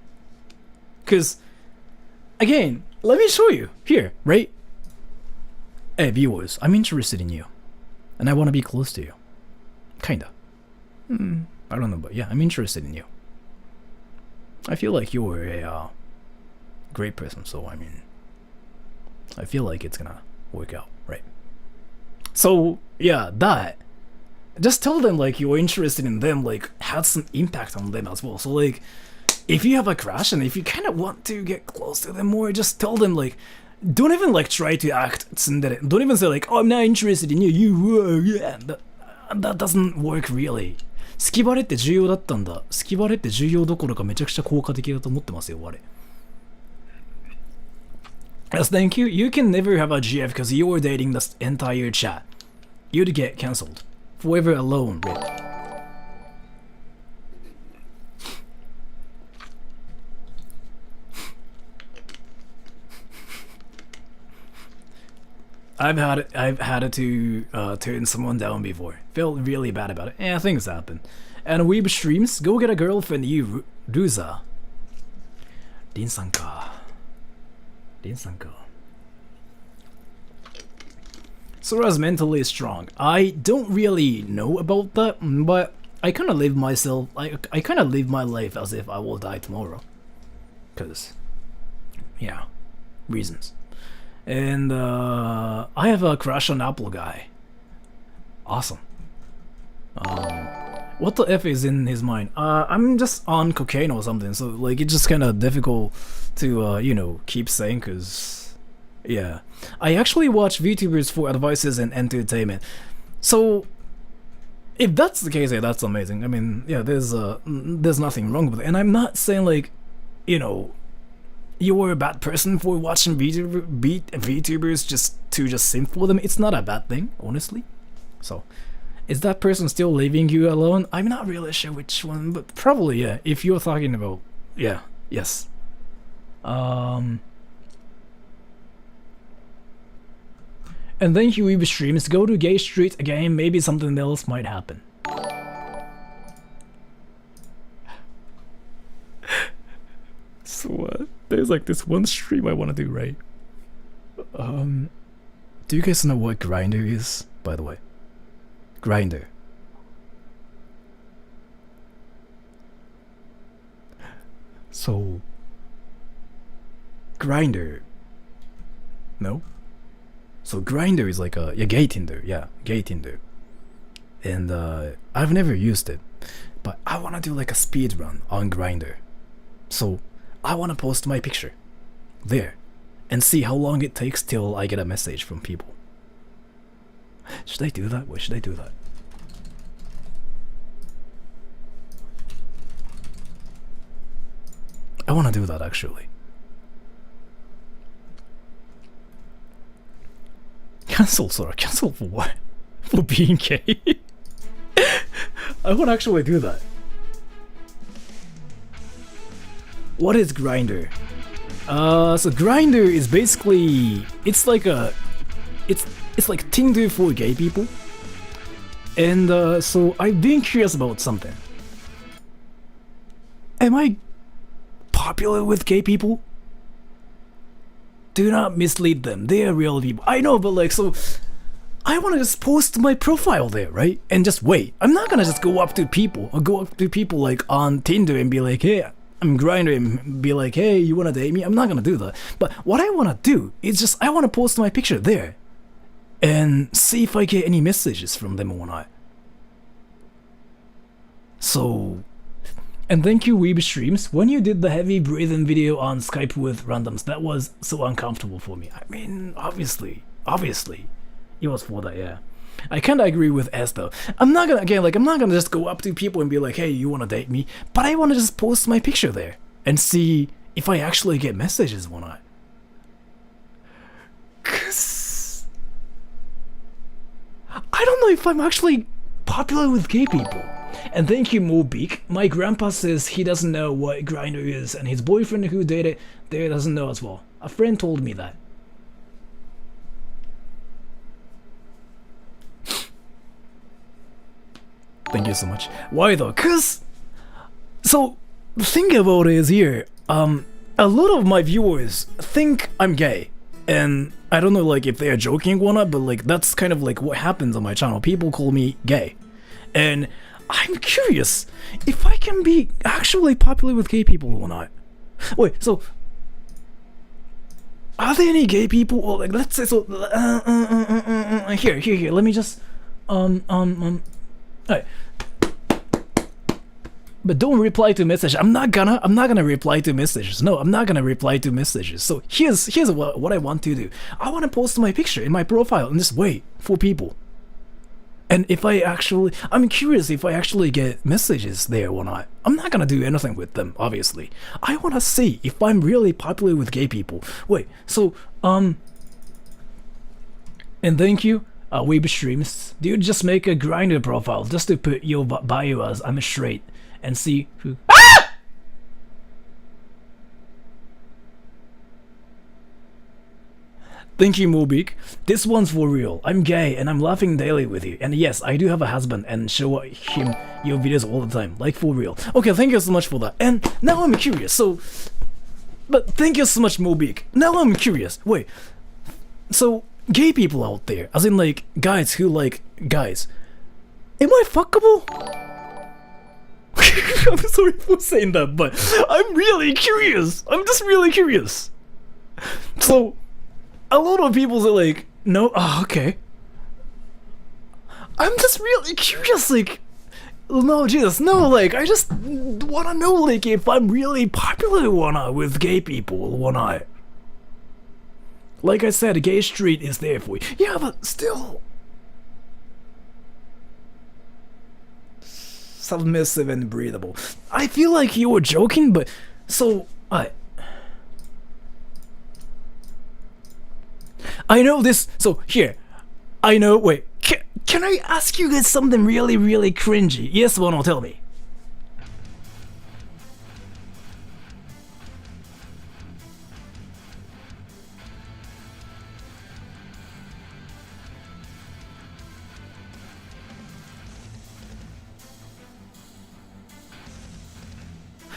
S1: Because, again, let me show you here, right? Hey viewers, I'm interested in you, and I want to be close to you. Kinda. I don't know, but yeah, I'm interested in you. I feel like you're a great person, so I mean, I feel like it's gonna work out, right? So yeah, that. Just tell them like you're interested in them, like has some impact on them as well. So like, if you have a crush and if you kind of want to get close to them more, just tell them like, don't even like try to act tsundere. Don't even say like, oh, I'm not interested in you. Yeah, that doesn't work really. 好きバレって重要だったんだ。好きバレって重要どころかめちゃくちゃ効果的だと思ってますよ、我。Yes, thank you. You can never have a GF because you were dating the entire chat. You'd get cancelled. Forever alone, Rip. I've had to turn someone down before. Felt really bad about it. Yeah, things happen. And Weeb streams, go get a girlfriend, you Ruza. Rin-san ka. Rin-san ka. Sora's mentally strong. I don't really know about that, but I kind of live myself. I kind of live my life as if I will die tomorrow. Cause, yeah, reasons. And I have a crush on Apple guy. Awesome. What the F is in his mind? I'm just on cocaine or something, so like it's just kind of difficult to you know, keep saying, cause yeah. I actually watch VTubers for advices and entertainment. So if that's the case, yeah, that's amazing. I mean, yeah, there's nothing wrong with it, and I'm not saying like, you know, you were a bad person for watching VTubers just to simp for them. It's not a bad thing, honestly. So, is that person still leaving you alone? I'm not really sure which one, but probably, yeah. If you're talking about, yeah, yes. And then Huey streams, go to Gay Street again, maybe something else might happen. So there's like this one stream I want to do, right? Do you guys know what Grinder is, by the way? Grinder. So Grinder. No? So Grinder is like a gay Tinder, yeah, gay Tinder. And I've never used it, but I wanna do like a speed run on Grinder. So I wanna post my picture there and see how long it takes till I get a message from people. Should I do that? Why should I do that? I wanna do that actually. Cancel, Sora. Cancel for what? For being gay? I want to actually do that. What is Grinder? So Grinder is basically, it's like Tinder for gay people. And so I've been curious about something. Am I popular with gay people? Do not mislead them, they are real people. I know, but like, so I want to just post my profile there, right? And just wait. I'm not gonna just go up to people like on Tinder and be like, hey, I'm Grindr, and be like, hey, you wanna date me? I'm not gonna do that. But what I wanna do is just, I wanna post my picture there and see if I get any messages from them or not. So, and thank you, Weeb Streams. When you did the heavy breathing video on Skype with randoms, that was so uncomfortable for me. I mean, obviously, it was for that, yeah. I kinda agree with S though. I'm not gonna just go up to people and be like, hey, you wanna date me? But I wanna just post my picture there and see if I actually get messages or not. 'Cause I don't know if I'm actually popular with gay people. And thank you, Mobeak. My grandpa says he doesn't know what Grindr is, and his boyfriend who dated there doesn't know as well. A friend told me that. Thank you so much. Why though? 'Cause so the thing about it is here, a lot of my viewers think I'm gay. And I don't know like if they are joking or not, but like that's kind of like what happens on my channel. People call me gay. And I'm curious if I can be actually popular with gay people or not. Wait, so are there any gay people? Or like, let's say so. Here. Let me just Alright. But don't reply to messages. I'm not gonna reply to messages. No, I'm not gonna reply to messages. So here's what I want to do. I want to post my picture in my profile and just wait for people. And if I'm curious if I actually get messages there or not. I'm not gonna do anything with them, obviously. I wanna see if I'm really popular with gay people. Wait, so, and thank you, Weeb Streams. Dude, just make a Grindr profile just to put your bio as I'm straight and see who. Ah! Thank you, Mobeak. This one's for real. I'm gay and I'm laughing daily with you. And yes, I do have a husband and show him your videos all the time. Like for real. Okay, thank you so much for that. And now I'm curious. But thank you so much, Mobeak. Now I'm curious. Wait. So gay people out there, as in like guys who like guys. Am I fuckable? I'm sorry for saying that, but I'm really curious. I'm just really curious. So, a lot of people are like, no, okay. I'm just really curious, like, no, Jesus, no, like, I just wanna know, like, if I'm really popular with gay people, wanna. Like I said, Gay Street is there for you. Yeah, but still. Submissive and breathable. I feel like you were joking, but so I know this. So here, I know. Wait, can I ask you guys something really, really cringy? Yes or no? Tell me.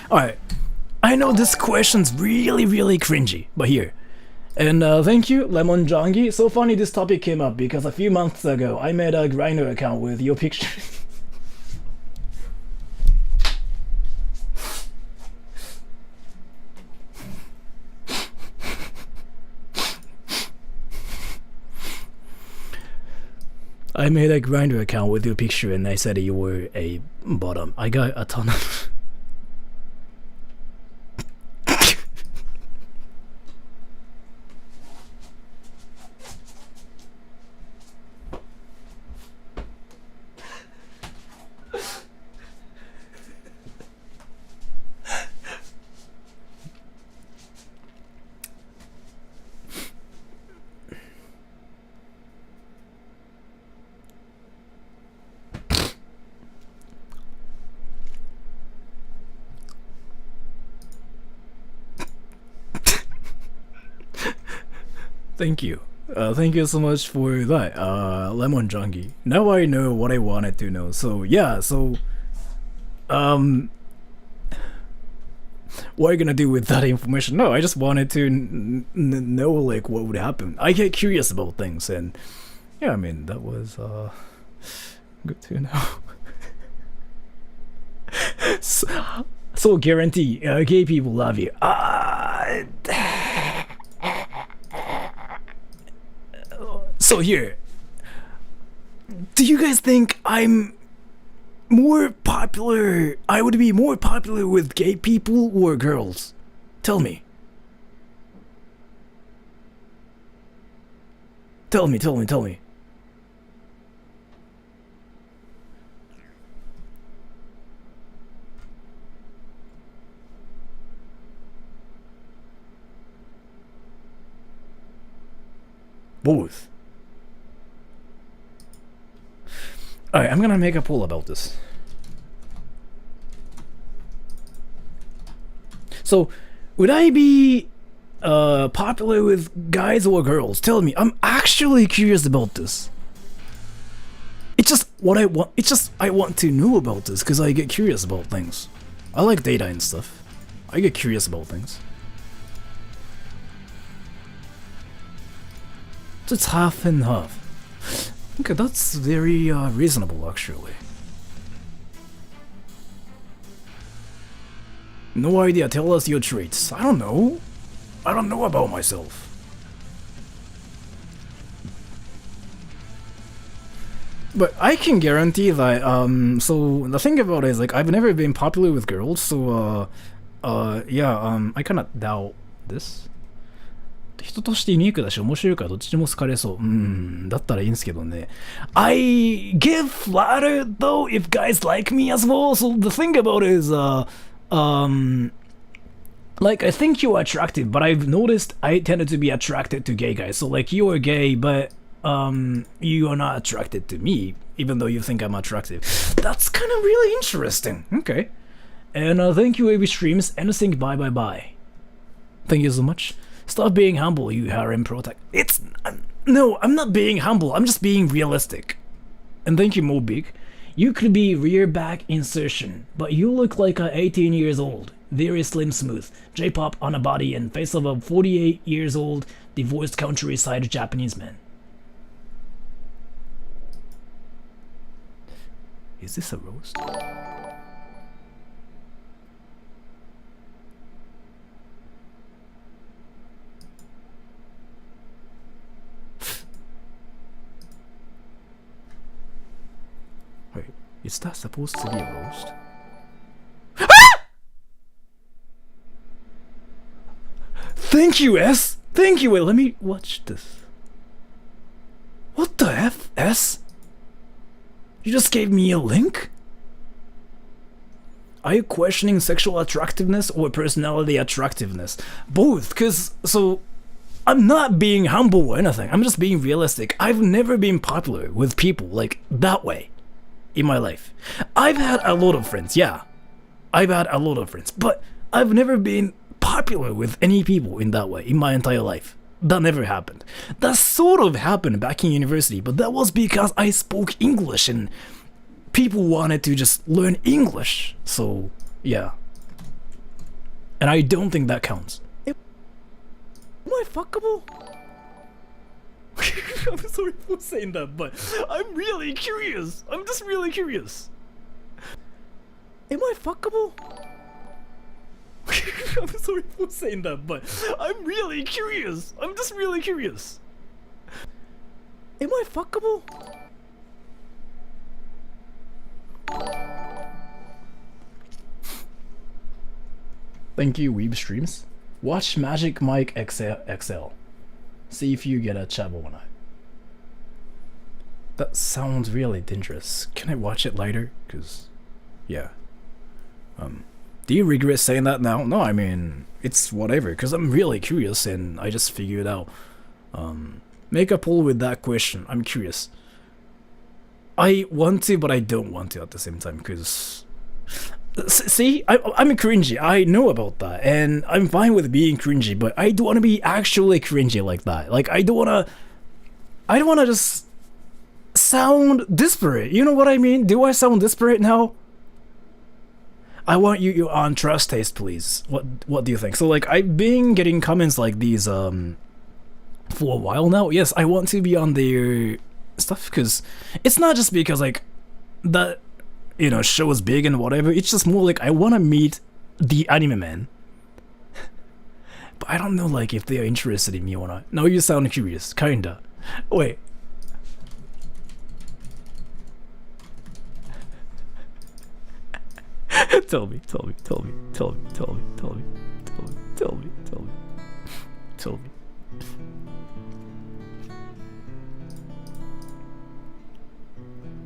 S1: Alright, I know this question's really, really cringy, but here. And thank you, Lemon Jongi. So funny this topic came up because a few months ago I made a Grindr account with your picture. I made a Grindr account with your picture and I said you were a bottom. I got a ton of... Thank you. Thank you so much for that, Lemon Junkie. Now I know what I wanted to know. So yeah, so what are you gonna do with that information? No, I just wanted to know like what would happen. I get curious about things, and yeah, I mean that was good to know. so guarantee, gay people love you. So here, do you guys think I'm more popular? I would be more popular with gay people or girls? Tell me. Tell me. Both. Alright, I'm gonna make a poll about this. So, would I be popular with guys or girls? Tell me. I'm actually curious about this. It's just what I want. It's just I want to know about this because I get curious about things. I like data and stuff. I get curious about things. So it's half and half. Okay, that's very reasonable actually. No idea, tell us your traits. I don't know. I don't know about myself. But I can guarantee that, so the thing about it is like I've never been popular with girls, so yeah, I kinda doubt this. 人としてユニークだし面白いからどっちでも好かれそう。だったらいいんですけどね。I get flattered though if guys like me as well. So the thing about it is, like I think you're attractive, but I've noticed I tended to be attracted to gay guys. So like you are gay, but you are not attracted to me, even though you think I'm attractive. That's kind of really interesting. Okay. And thank you, AB Streams, and think bye. Thank you so much. Stop being humble, you harem protect. No, I'm not being humble, I'm just being realistic. And thank you, Mobig. You could be rear back insertion, but you look like a 18 years old, very slim smooth, J-pop on a body and face of a 48 years old, divorced countryside Japanese man. Is this a roast? Wait, is that supposed to be a roast? Thank you, S! Thank you! Wait, let me watch this. What the F, S? You just gave me a link? Are you questioning sexual attractiveness or personality attractiveness? Both, cause, so, I'm not being humble or anything, I'm just being realistic. I've never been popular with people like that way in my life. I've had a lot of friends, yeah. I've had a lot of friends, but I've never been popular with any people in that way in my entire life. That never happened. That sort of happened back in university, but that was because I spoke English and people wanted to just learn English. So, yeah. And I don't think that counts. Am I fuckable? I'm sorry for saying that, but I'm really curious. I'm just really curious. Am I fuckable? I'm sorry for saying that, but I'm really curious. I'm just really curious. Am I fuckable? Thank you, Weeb Streams. Watch Magic Mike XL. See if you get a chavo or not. That sounds really dangerous. Can I watch it later? Cause, yeah. Do you regret saying that now? No, I mean, it's whatever, because I'm really curious and I just figured out. Make a poll with that question. I'm curious. I want to, but I don't want to at the same time, because... See, I'm cringy. I know about that, and I'm fine with being cringy, but I don't want to be actually cringy like that. Like, I don't want to just sound disparate. You know what I mean? Do I sound disparate now? I want you on trust taste, please. What do you think? So like, I've been getting comments like these for a while now. Yes, I want to be on their stuff, because it's not just because like that, you know, show is big and whatever. It's just more like I want to meet the anime man. But I don't know like if they are interested in me or not. Now you sound curious, kinda. Wait. Tell me.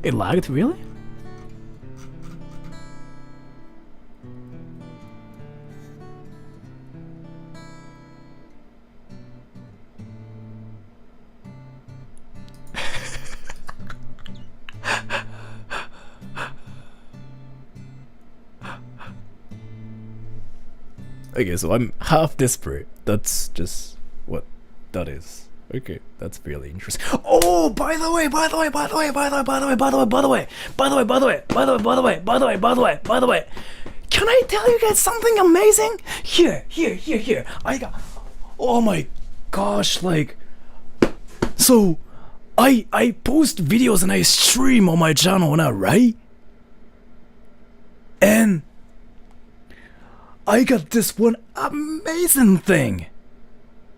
S1: It lagged, really? Okay, so I'm half desperate. That's just what that is. Okay, that's really interesting. Oh, by the way, can I tell you guys something amazing? Here. I got, oh my gosh, like, so I post videos and I stream on my channel now, right? And I got this one amazing thing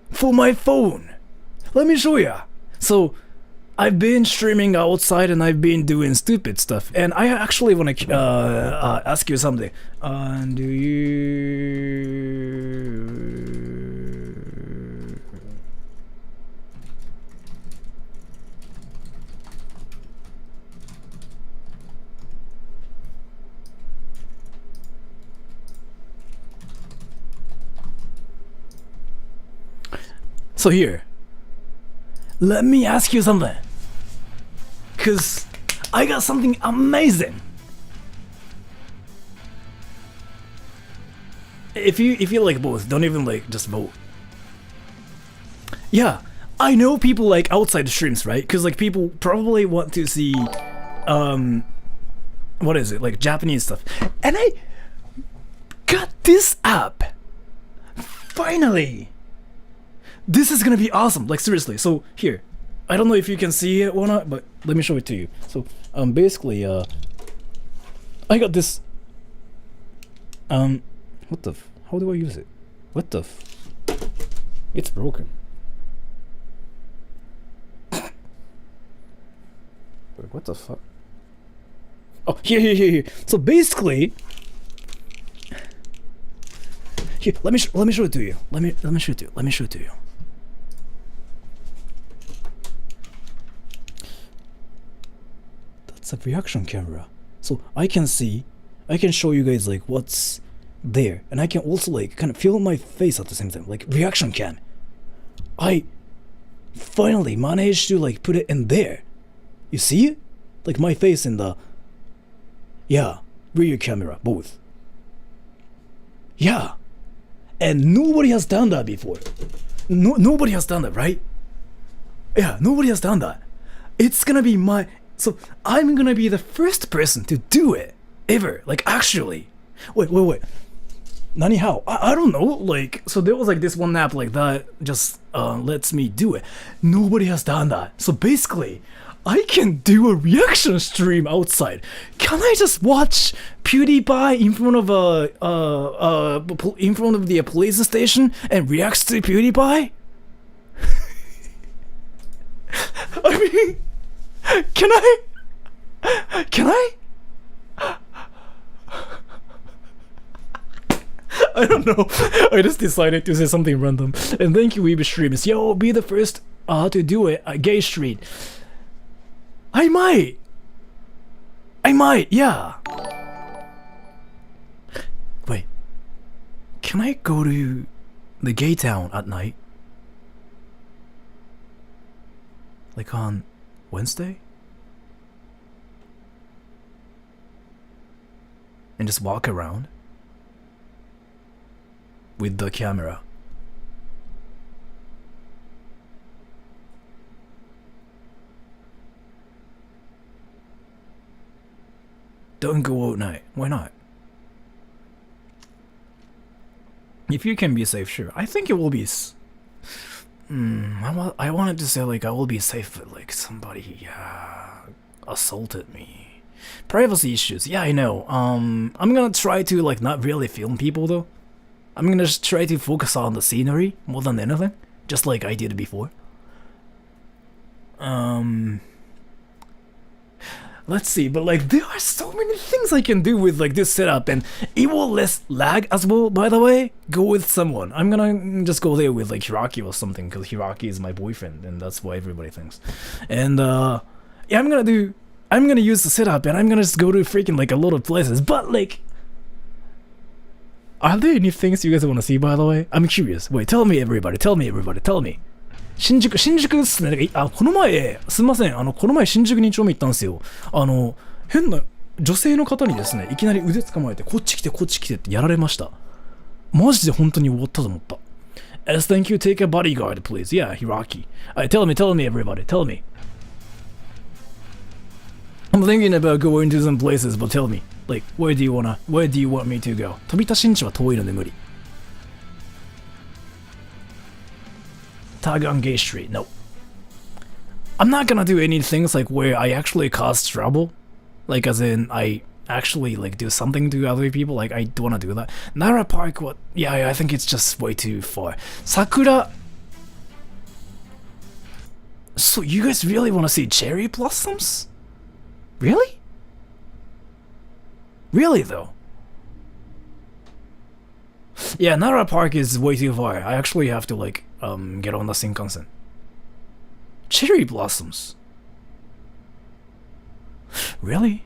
S1: for my phone. Let me show ya. So, I've been streaming outside and I've been doing stupid stuff. And I actually want to ask you something. Do you... So here, let me ask you something, cause I got something amazing. If you like both, don't even like just vote. Yeah, I know people like outside streams, right? Cause like people probably want to see, what is it, like Japanese stuff, and I got this app. Finally. This is gonna be awesome, like seriously. So here, I don't know if you can see it or not, but let me show it to you. So basically I got this. What the? How do I use it? What the? It's broken. Wait, what the fuck? Oh, here. So basically, here, let me show it to you. Let me show it to you. Let me show it to you. That's a reaction camera. So I can show you guys like what's there, and I can also like kind of feel my face at the same time, like reaction cam. I finally managed to like put it in there. You see it? Like my face in the rear camera, both. Yeah, and nobody has done that before. Nobody has done that, right? Yeah, nobody has done that. It's gonna be so I'm gonna be the first person to do it ever. Like actually, wait. Nani, how? I don't know. Like, so there was like this one app like that just lets me do it. Nobody has done that. So basically, I can do a reaction stream outside. Can I just watch PewDiePie in front of the police station and react to PewDiePie? I mean, can I? I don't know. I just decided to say something random. And thank you, Weeb Streams. Yo, be the first to do it. Gay Street. I might, yeah. Wait. Can I go to the gay town at night? Like on Wednesday? And just walk around? With the camera. Don't go out night. Why not? If you can be safe, sure. I think it will be. I wanted to say like I will be safe, but like somebody assaulted me. Privacy issues. Yeah, I know. I'm gonna try to like not really film people though. I'm gonna just try to focus on the scenery more than anything, just like I did before. Let's see, but like there are so many things I can do with like this setup, and it will less lag as well. By the way, go with someone. I'm gonna just go there with like Hiraki or something, because Hiraki is my boyfriend, and that's what everybody thinks. And yeah, I'm gonna use the setup, and I'm gonna just go to freaking like a lot of places. But like, are there any things you guys want to see, by the way? I'm curious. Wait, tell me everybody.新宿っすね。この前、すみません。この前新宿2丁目行ったんですよ。変な女性の方にですね、いきなり腕掴まれて、こっち来てってやられました。マジで本当に終わったと思った。As thank you, take a bodyguard, please. Yeah, Hiraki. Tell me, everybody. Tell me. I'm thinking about going to some places, but tell me. Like, where do you want me to go? 飛田新地は遠いので無理。Tag on Gay Street, no. I'm not gonna do any things like where I actually cause trouble. Like as in, I actually like do something to other people. Like I don't wanna do that. Nara Park, what? Yeah, I think it's just way too far. Sakura. So you guys really wanna see cherry blossoms? Really? Really though? Yeah, Nara Park is way too far. I actually have to like get on the Shinkansen. Cherry blossoms. Really?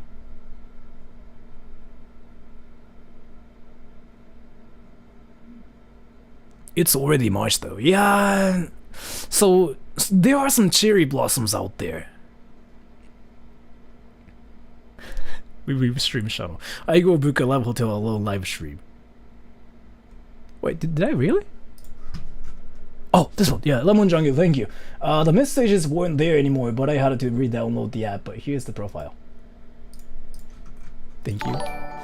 S1: It's already March though. Yeah. So there are some cherry blossoms out there. We stream channel. I go book a live hotel alone live stream. Wait, did I really? Oh, this one. Yeah, Lemon Jungle, thank you. The messages weren't there anymore, but I had to re-download the app, but here's the profile. Thank you.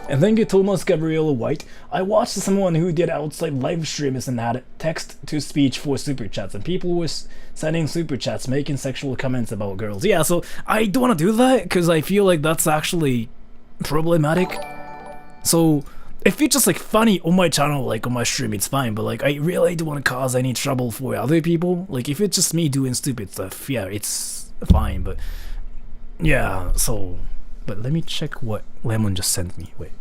S1: And thank you, Thomas Gabriel White. I watched someone who did outside live streams and had text-to-speech for super chats, and people were sending super chats making sexual comments about girls. Yeah, so I don't want to do that, because I feel like that's actually problematic. So if it's just like funny on my channel, like on my stream, it's fine. But like I really don't want to cause any trouble for other people. Like if it's just me doing stupid stuff, yeah, it's fine. But yeah, so but let me check what Lemon just sent me. Wait,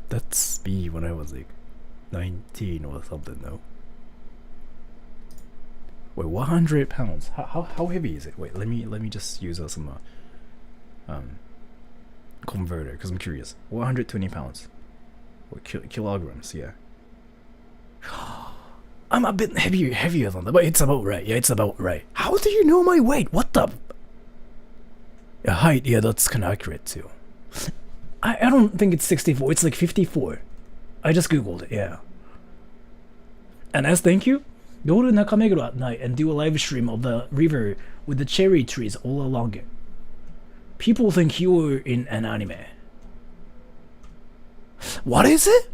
S1: that's me when I was like 19 or something, though. Wait, 100 pounds. How heavy is it? Wait, let me just use some converter because I'm curious. 120 pounds. Or kilograms, yeah. I'm a bit heavier than that, but it's about right. Yeah, it's about right. How do you know my weight? What the? Yeah, height. Yeah, that's kind of accurate too. I don't think it's 64. It's like 54. I just googled it. Yeah. And as thank you, go to Nakameguro at night and do a live stream of the river with the cherry trees all along it. People think you were in an anime. What is it?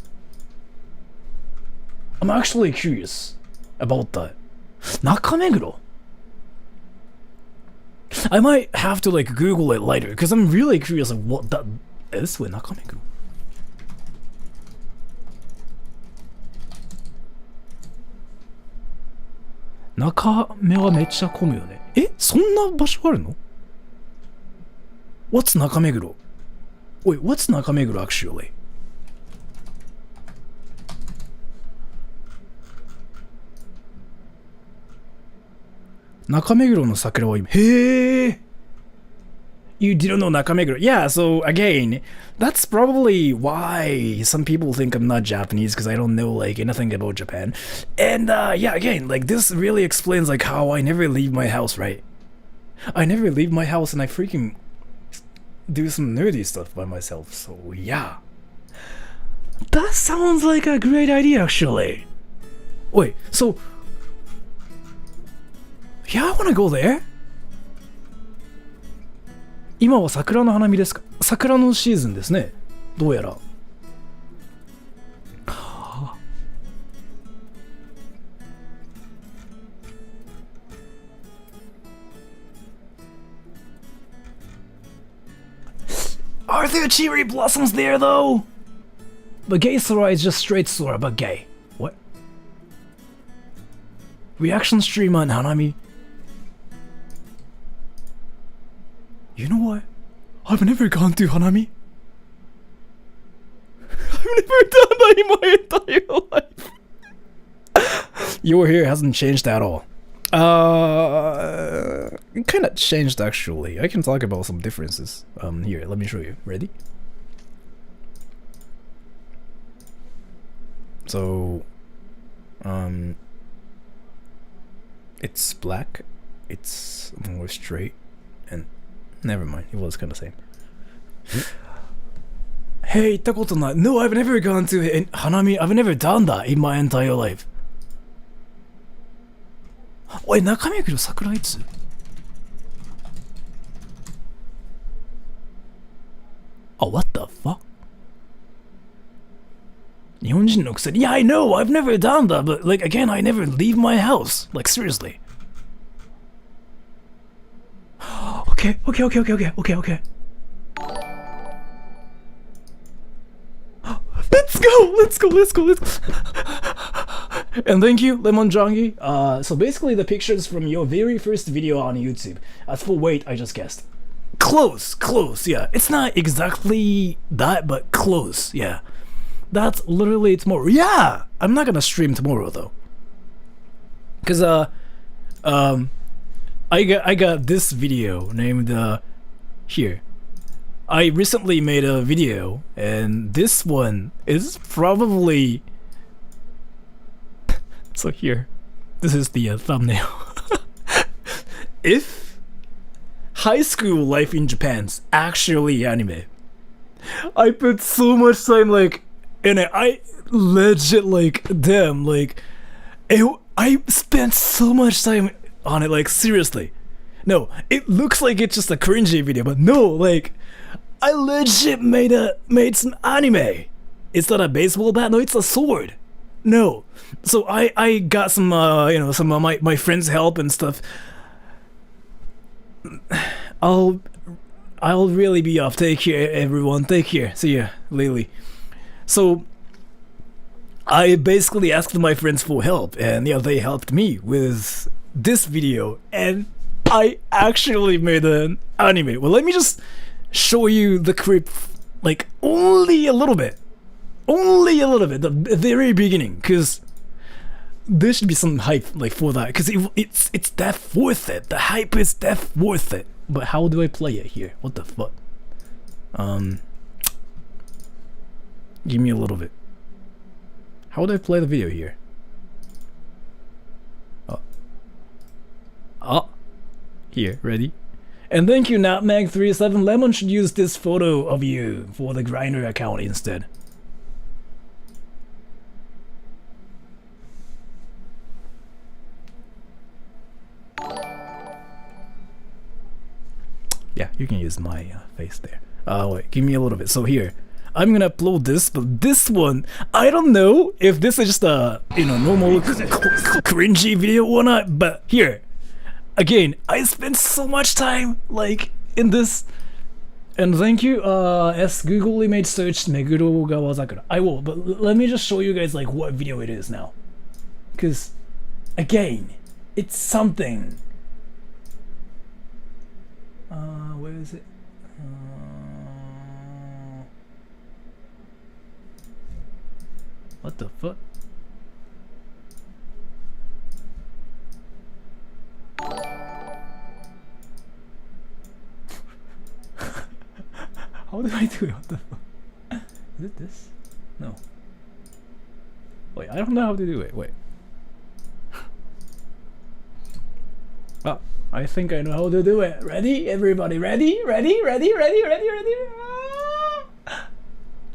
S1: I'm actually curious about that. Nakameguro. I might have to like Google it later because I'm really curious of what that is with Nakameguro. Nakame はめっちゃ混むよね。え、そんな場所あるの? What's Nakameguro? Wait, what's Nakameguro actually? Nakameguro no sakura wa ima. Hey! You didn't know Nakameguro? Yeah, so again, that's probably why some people think I'm not Japanese because I don't know like anything about Japan. And yeah, again, like this really explains like how I never leave my house, right? I never leave my house and I freaking do some nerdy stuff by myself, so yeah. That sounds like a great idea actually. Wait, so yeah, I wanna go there. 今は桜の花見ですか？桜のシーズンですね。どうやら。Are there cherry blossoms there though? But gay Sora is just straight Sora, but gay. What? Reaction streamer and Hanami? You know what? I've never gone to Hanami. I've never done that in my entire life. Your hair hasn't changed at all. It kind of changed actually. I can talk about some differences. Here, let me show you. Ready? So, it's black. It's more straight, and never mind. It was kind of same. Hey, 行ったことない. No, I've never gone to Hanami. I've never done that in my entire life. おい、中目黒桜いつ? Oh, what the fuck? 日本人のくせに Yeah, I know, I've never done that, but like again, I never leave my house. Like seriously. Okay. Let's go. And thank you, Lemon Jongi. So basically the pictures from your very first video on YouTube. As for weight, I just guessed. Close, yeah. It's not exactly that, but close, yeah. That's literally tomorrow. Yeah! I'm not gonna stream tomorrow though. Cause I got this video named here. I recently made a video and this one is probably so here. This is the thumbnail. If high school life in Japan's actually anime, I put so much time like in it. I legit like damn like I spent so much time on it, like seriously. No, it looks like it's just a cringy video, but no, like I legit made some anime. It's not a baseball bat, no, it's a sword. No. So I got some some of my friends' help and stuff. I'll really be off. Take care, everyone. Take care. See ya, Lily. So I basically asked my friends for help, and yeah, they helped me with this video, and I actually made an anime. Well, let me just show you the clip, like only a little bit, the very beginning, because there should be some hype like for that, because it's that worth it. The hype is that worth it. But how do I play it here? What the fuck? Give me a little bit. How would I play the video here? Here, ready? And thank you, Nutmeg37. Lemon should use this photo of you for the Grindr account instead. Yeah, you can use my face there. Wait, give me a little bit. So here, I'm gonna upload this, but this one, I don't know if this is just a, normal cringy video or not, but here, again, I spent so much time, like, in this, and thank you, Google image search Meguro Gawazakura. I will, but let me just show you guys, like, what video it is now. Because, again, it's something. Where is it? What the fuck? How do I do it? What the fuck? Is it this? No. Wait, I don't know how to do it. Wait. Ah, I think I know how to do it. Ready? Everybody ready? Ready? Ready? Ready? Ready? Ready?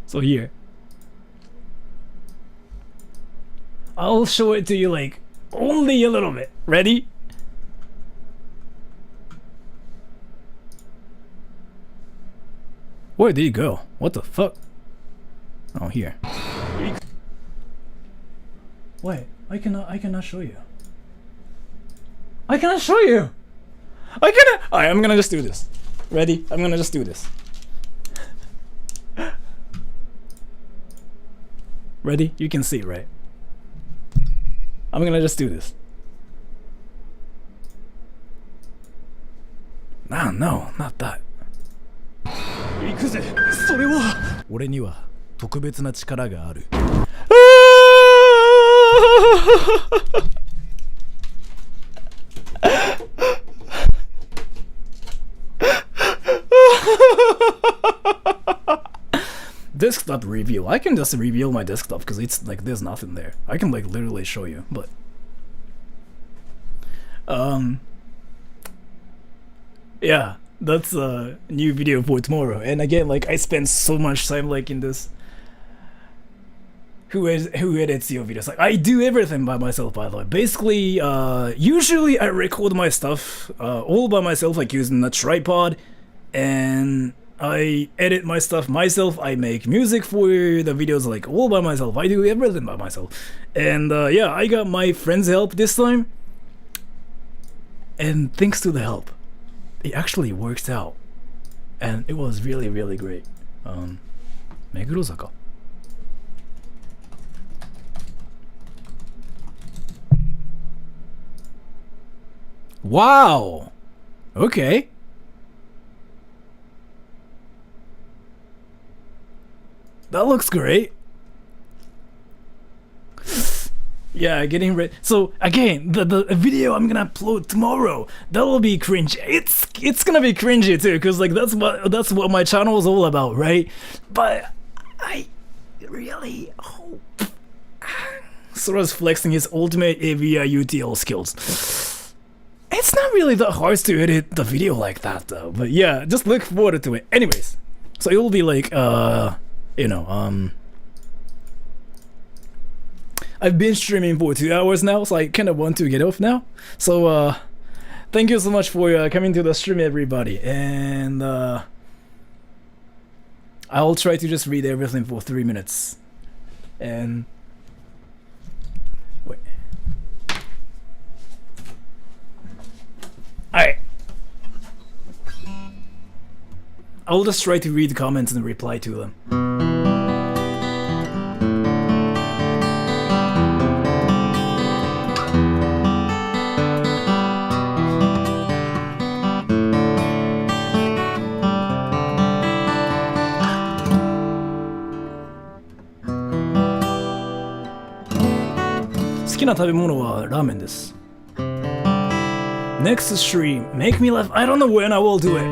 S1: So here. I'll show it to you like only a little bit. Ready? Where did he go? What the fuck? Oh, here. Wait, I cannot show you. I cannot show you. Alright, I'm gonna just do this. Ready? I'm gonna just do this. Ready? You can see it, right? I'm gonna just do this. No, not that. 行くぜ。それは。俺には特別な力がある。Desktop reveal. I can just reveal my desktop because it's like there's nothing there. I can like literally show you, but yeah, that's a new video for tomorrow. And again, like I spent so much time like in this. Who edits your videos? Like I do everything by myself, by the way. Basically, usually I record my stuff all by myself, like using a tripod, and I edit my stuff myself. I make music for the videos like all by myself. I do everything by myself. And yeah, I got my friend's help this time. And thanks to the help, it actually works out. And it was really, really great. Megurozaka. Wow! Okay. That looks great. Yeah, getting ready. So again, the video I'm gonna upload tomorrow, that will be cringe. It's gonna be cringy too, cause like that's what my channel is all about, right? But I really hope Sora's flexing his ultimate AVI UTL skills. It's not really that hard to edit the video like that though, but yeah, just look forward to it. Anyways, so it will be like, I've been streaming for 2 hours now, so I kind of want to get off now. So, thank you so much for coming to the stream, everybody. And I'll try to just read everything for 3 minutes. And wait. Alright. I'll just try to read the comments and reply to them.好きな食べ物はラーメンです。Next stream, make me laugh. I don't know when I will do it.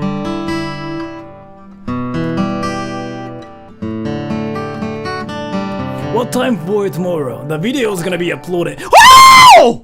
S1: What time for tomorrow? The video is gonna be uploaded. Oh!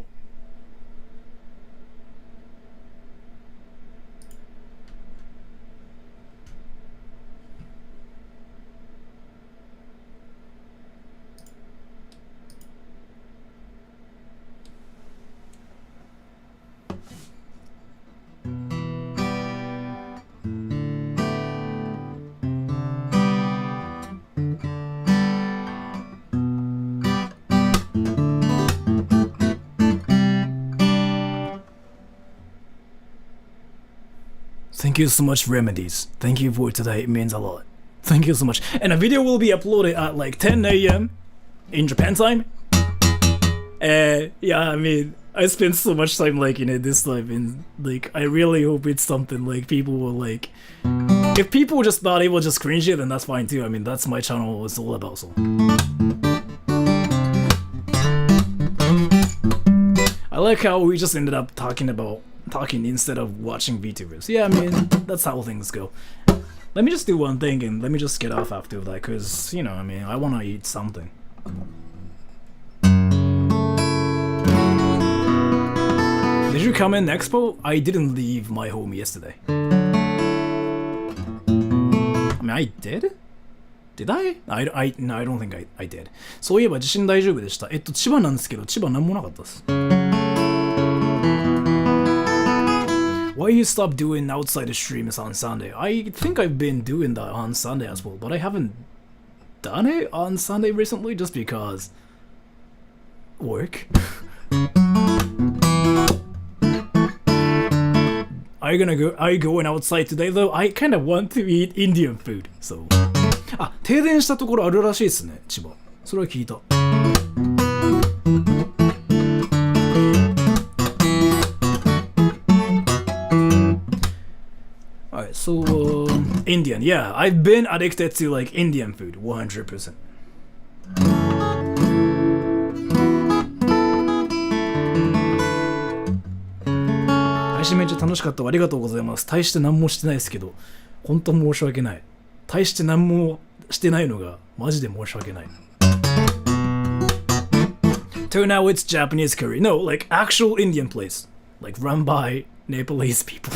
S1: Thank you so much, Remedies. Thank you for today. It means a lot. Thank you so much. And a video will be uploaded at like 10 a.m. in Japan time. Yeah, I mean, I spent so much time like in it this time, and like I really hope it's something like people will like. If people just thought it was just cringy, then that's fine too. I mean, that's my channel is all about. So I like how we just ended up talking instead of watching VTubers. Yeah, I mean, that's how things go. Let me just do one thing and let me just get off after that, because, you know, I mean, I want to eat something. Did you come in Expo? I didn't leave my home yesterday. I mean, I did? Did I? No, I don't think I did. そういえば地震大丈夫でした。千葉なんですけど、千葉なんもなかったです。Why you stop doing outside the streams on Sunday? I think I've been doing that on Sunday as well, but I haven't done it on Sunday recently just because work. Are you going outside today though? I kind of want to eat Indian food, so. あ、停電したところあるらしいですね、千葉。それは聞いた。Alright, so Indian, yeah, I've been addicted to like Indian food, 100%. 配信めっちゃ楽しかった。ありがとうございます。大して何もしてないですけど、本当申し訳ない。大して何もしてないのがマジで申し訳ない。Turn out it's Japanese curry. No, like actual Indian place, like run by Nepalese people.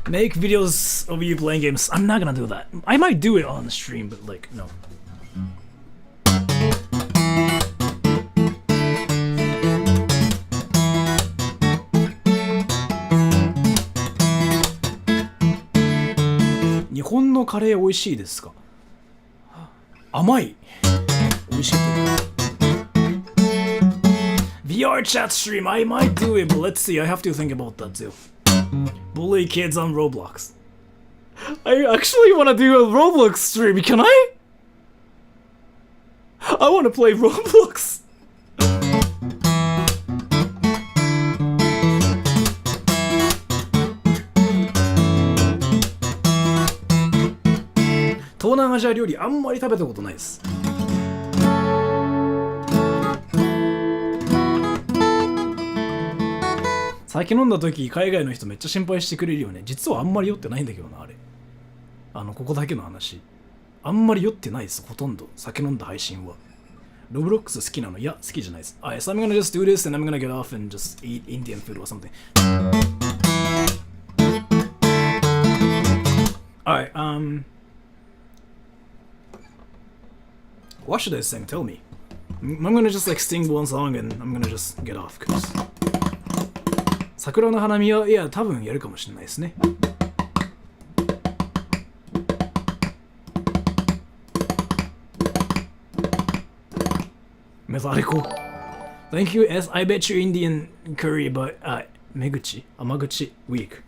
S1: Make videos of you playing games. I'm not gonna do that. I might do it on the stream, but like, no. Japan のカレー美味しいですか？甘い。美味しい。VR chat stream. I might do it, but let's see. I have to think about that too. Bully kids on Roblox. I actually want to do a Roblox stream. Can I? I want to play Roblox.東南アジア料理あんまり食べたことないです。酒飲んだ時海外の人めっちゃ心配してくれるよね。実はあんまり酔ってないんだけどな、あれ。ここだけの話。あんまり酔ってないです、ほとんど。酒飲んだ配信は。ロブロックス好きなの？いや、好きじゃないです。Alright, so I'm gonna just do this and I'm gonna get off and just eat Indian food or something. Alright, what should I sing? Tell me. I'm gonna just like sing one song and I'm gonna just get off, cause 桜の花見は、いや、多分やるかもしれないですね。Methodical. Thank you, S. I bet you Indian curry, but, めぐち甘口 weak.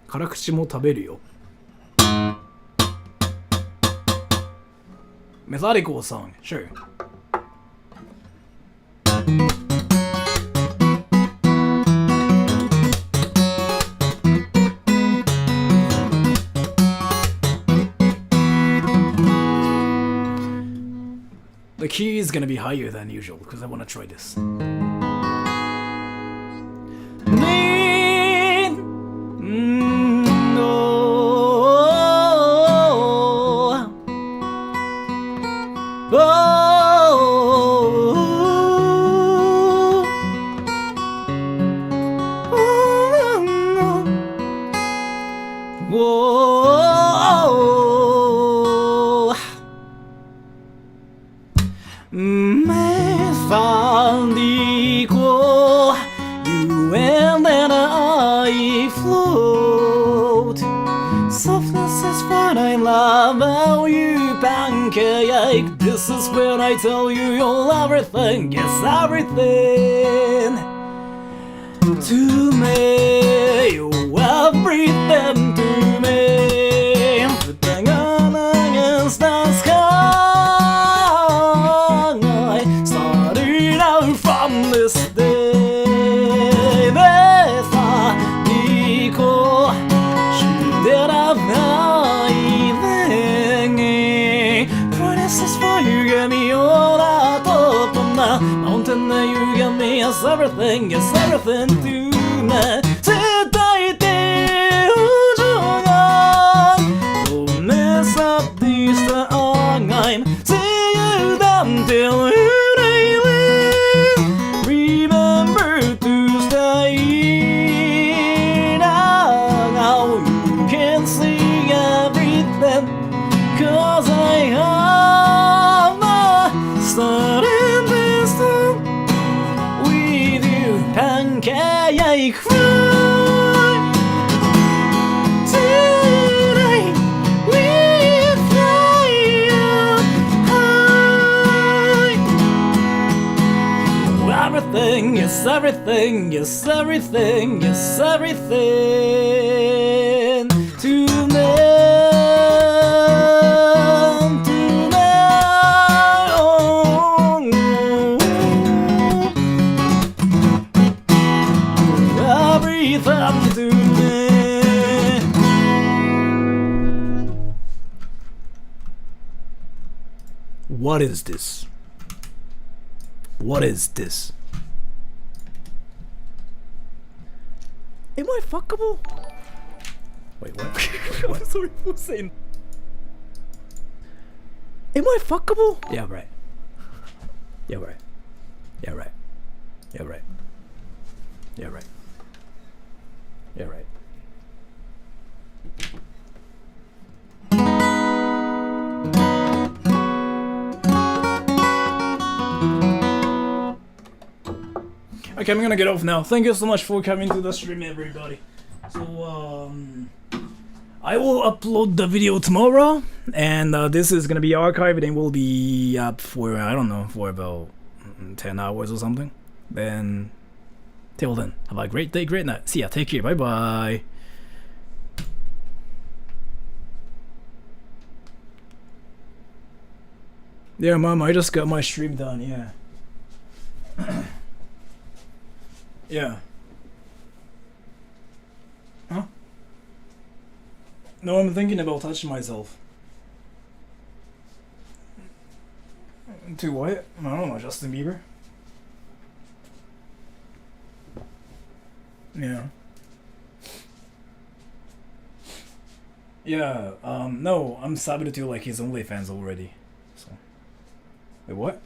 S1: 辛口も食べるよ。Methodical song, sure. The key is gonna be higher than usual because I wanna try this. Methodical, you and then I float. Softness is what I love about you, pancake. This is when I tell you you're everything, yes, everything to me, you're everything to me. Putting on against the sky. From this day, methodical, should have anything. Promises for you get me all that up on the mountain that you get me, yes, everything to me. Today, don't mess up this time. See you then till you. Cause I am starting this time with you, pancake fry. Tonight we fly up high. Everything, yes, everything, yes, everything, yes, everything to me. What is this? What is this? Am I fuckable? Wait, what? I'm sorry for saying. Am I fuckable? Yeah, right. Yeah, right. Yeah, right. Yeah, right. Yeah, right. Yeah, right. Okay, I'm gonna get off now. Thank you so much for coming to the stream, everybody. So, I will upload the video tomorrow, and this is gonna be archived and will be up for, I don't know, for about 10 hours or something. Then, till then, have a great day, great night. See ya, take care, bye bye. Yeah, Mom, I just got my stream done, yeah. Yeah. Huh? No, I'm thinking about touching myself. To what? I don't know, Justin Bieber? Yeah. Yeah, no, I'm subbed to like his OnlyFans already. So, wait, what?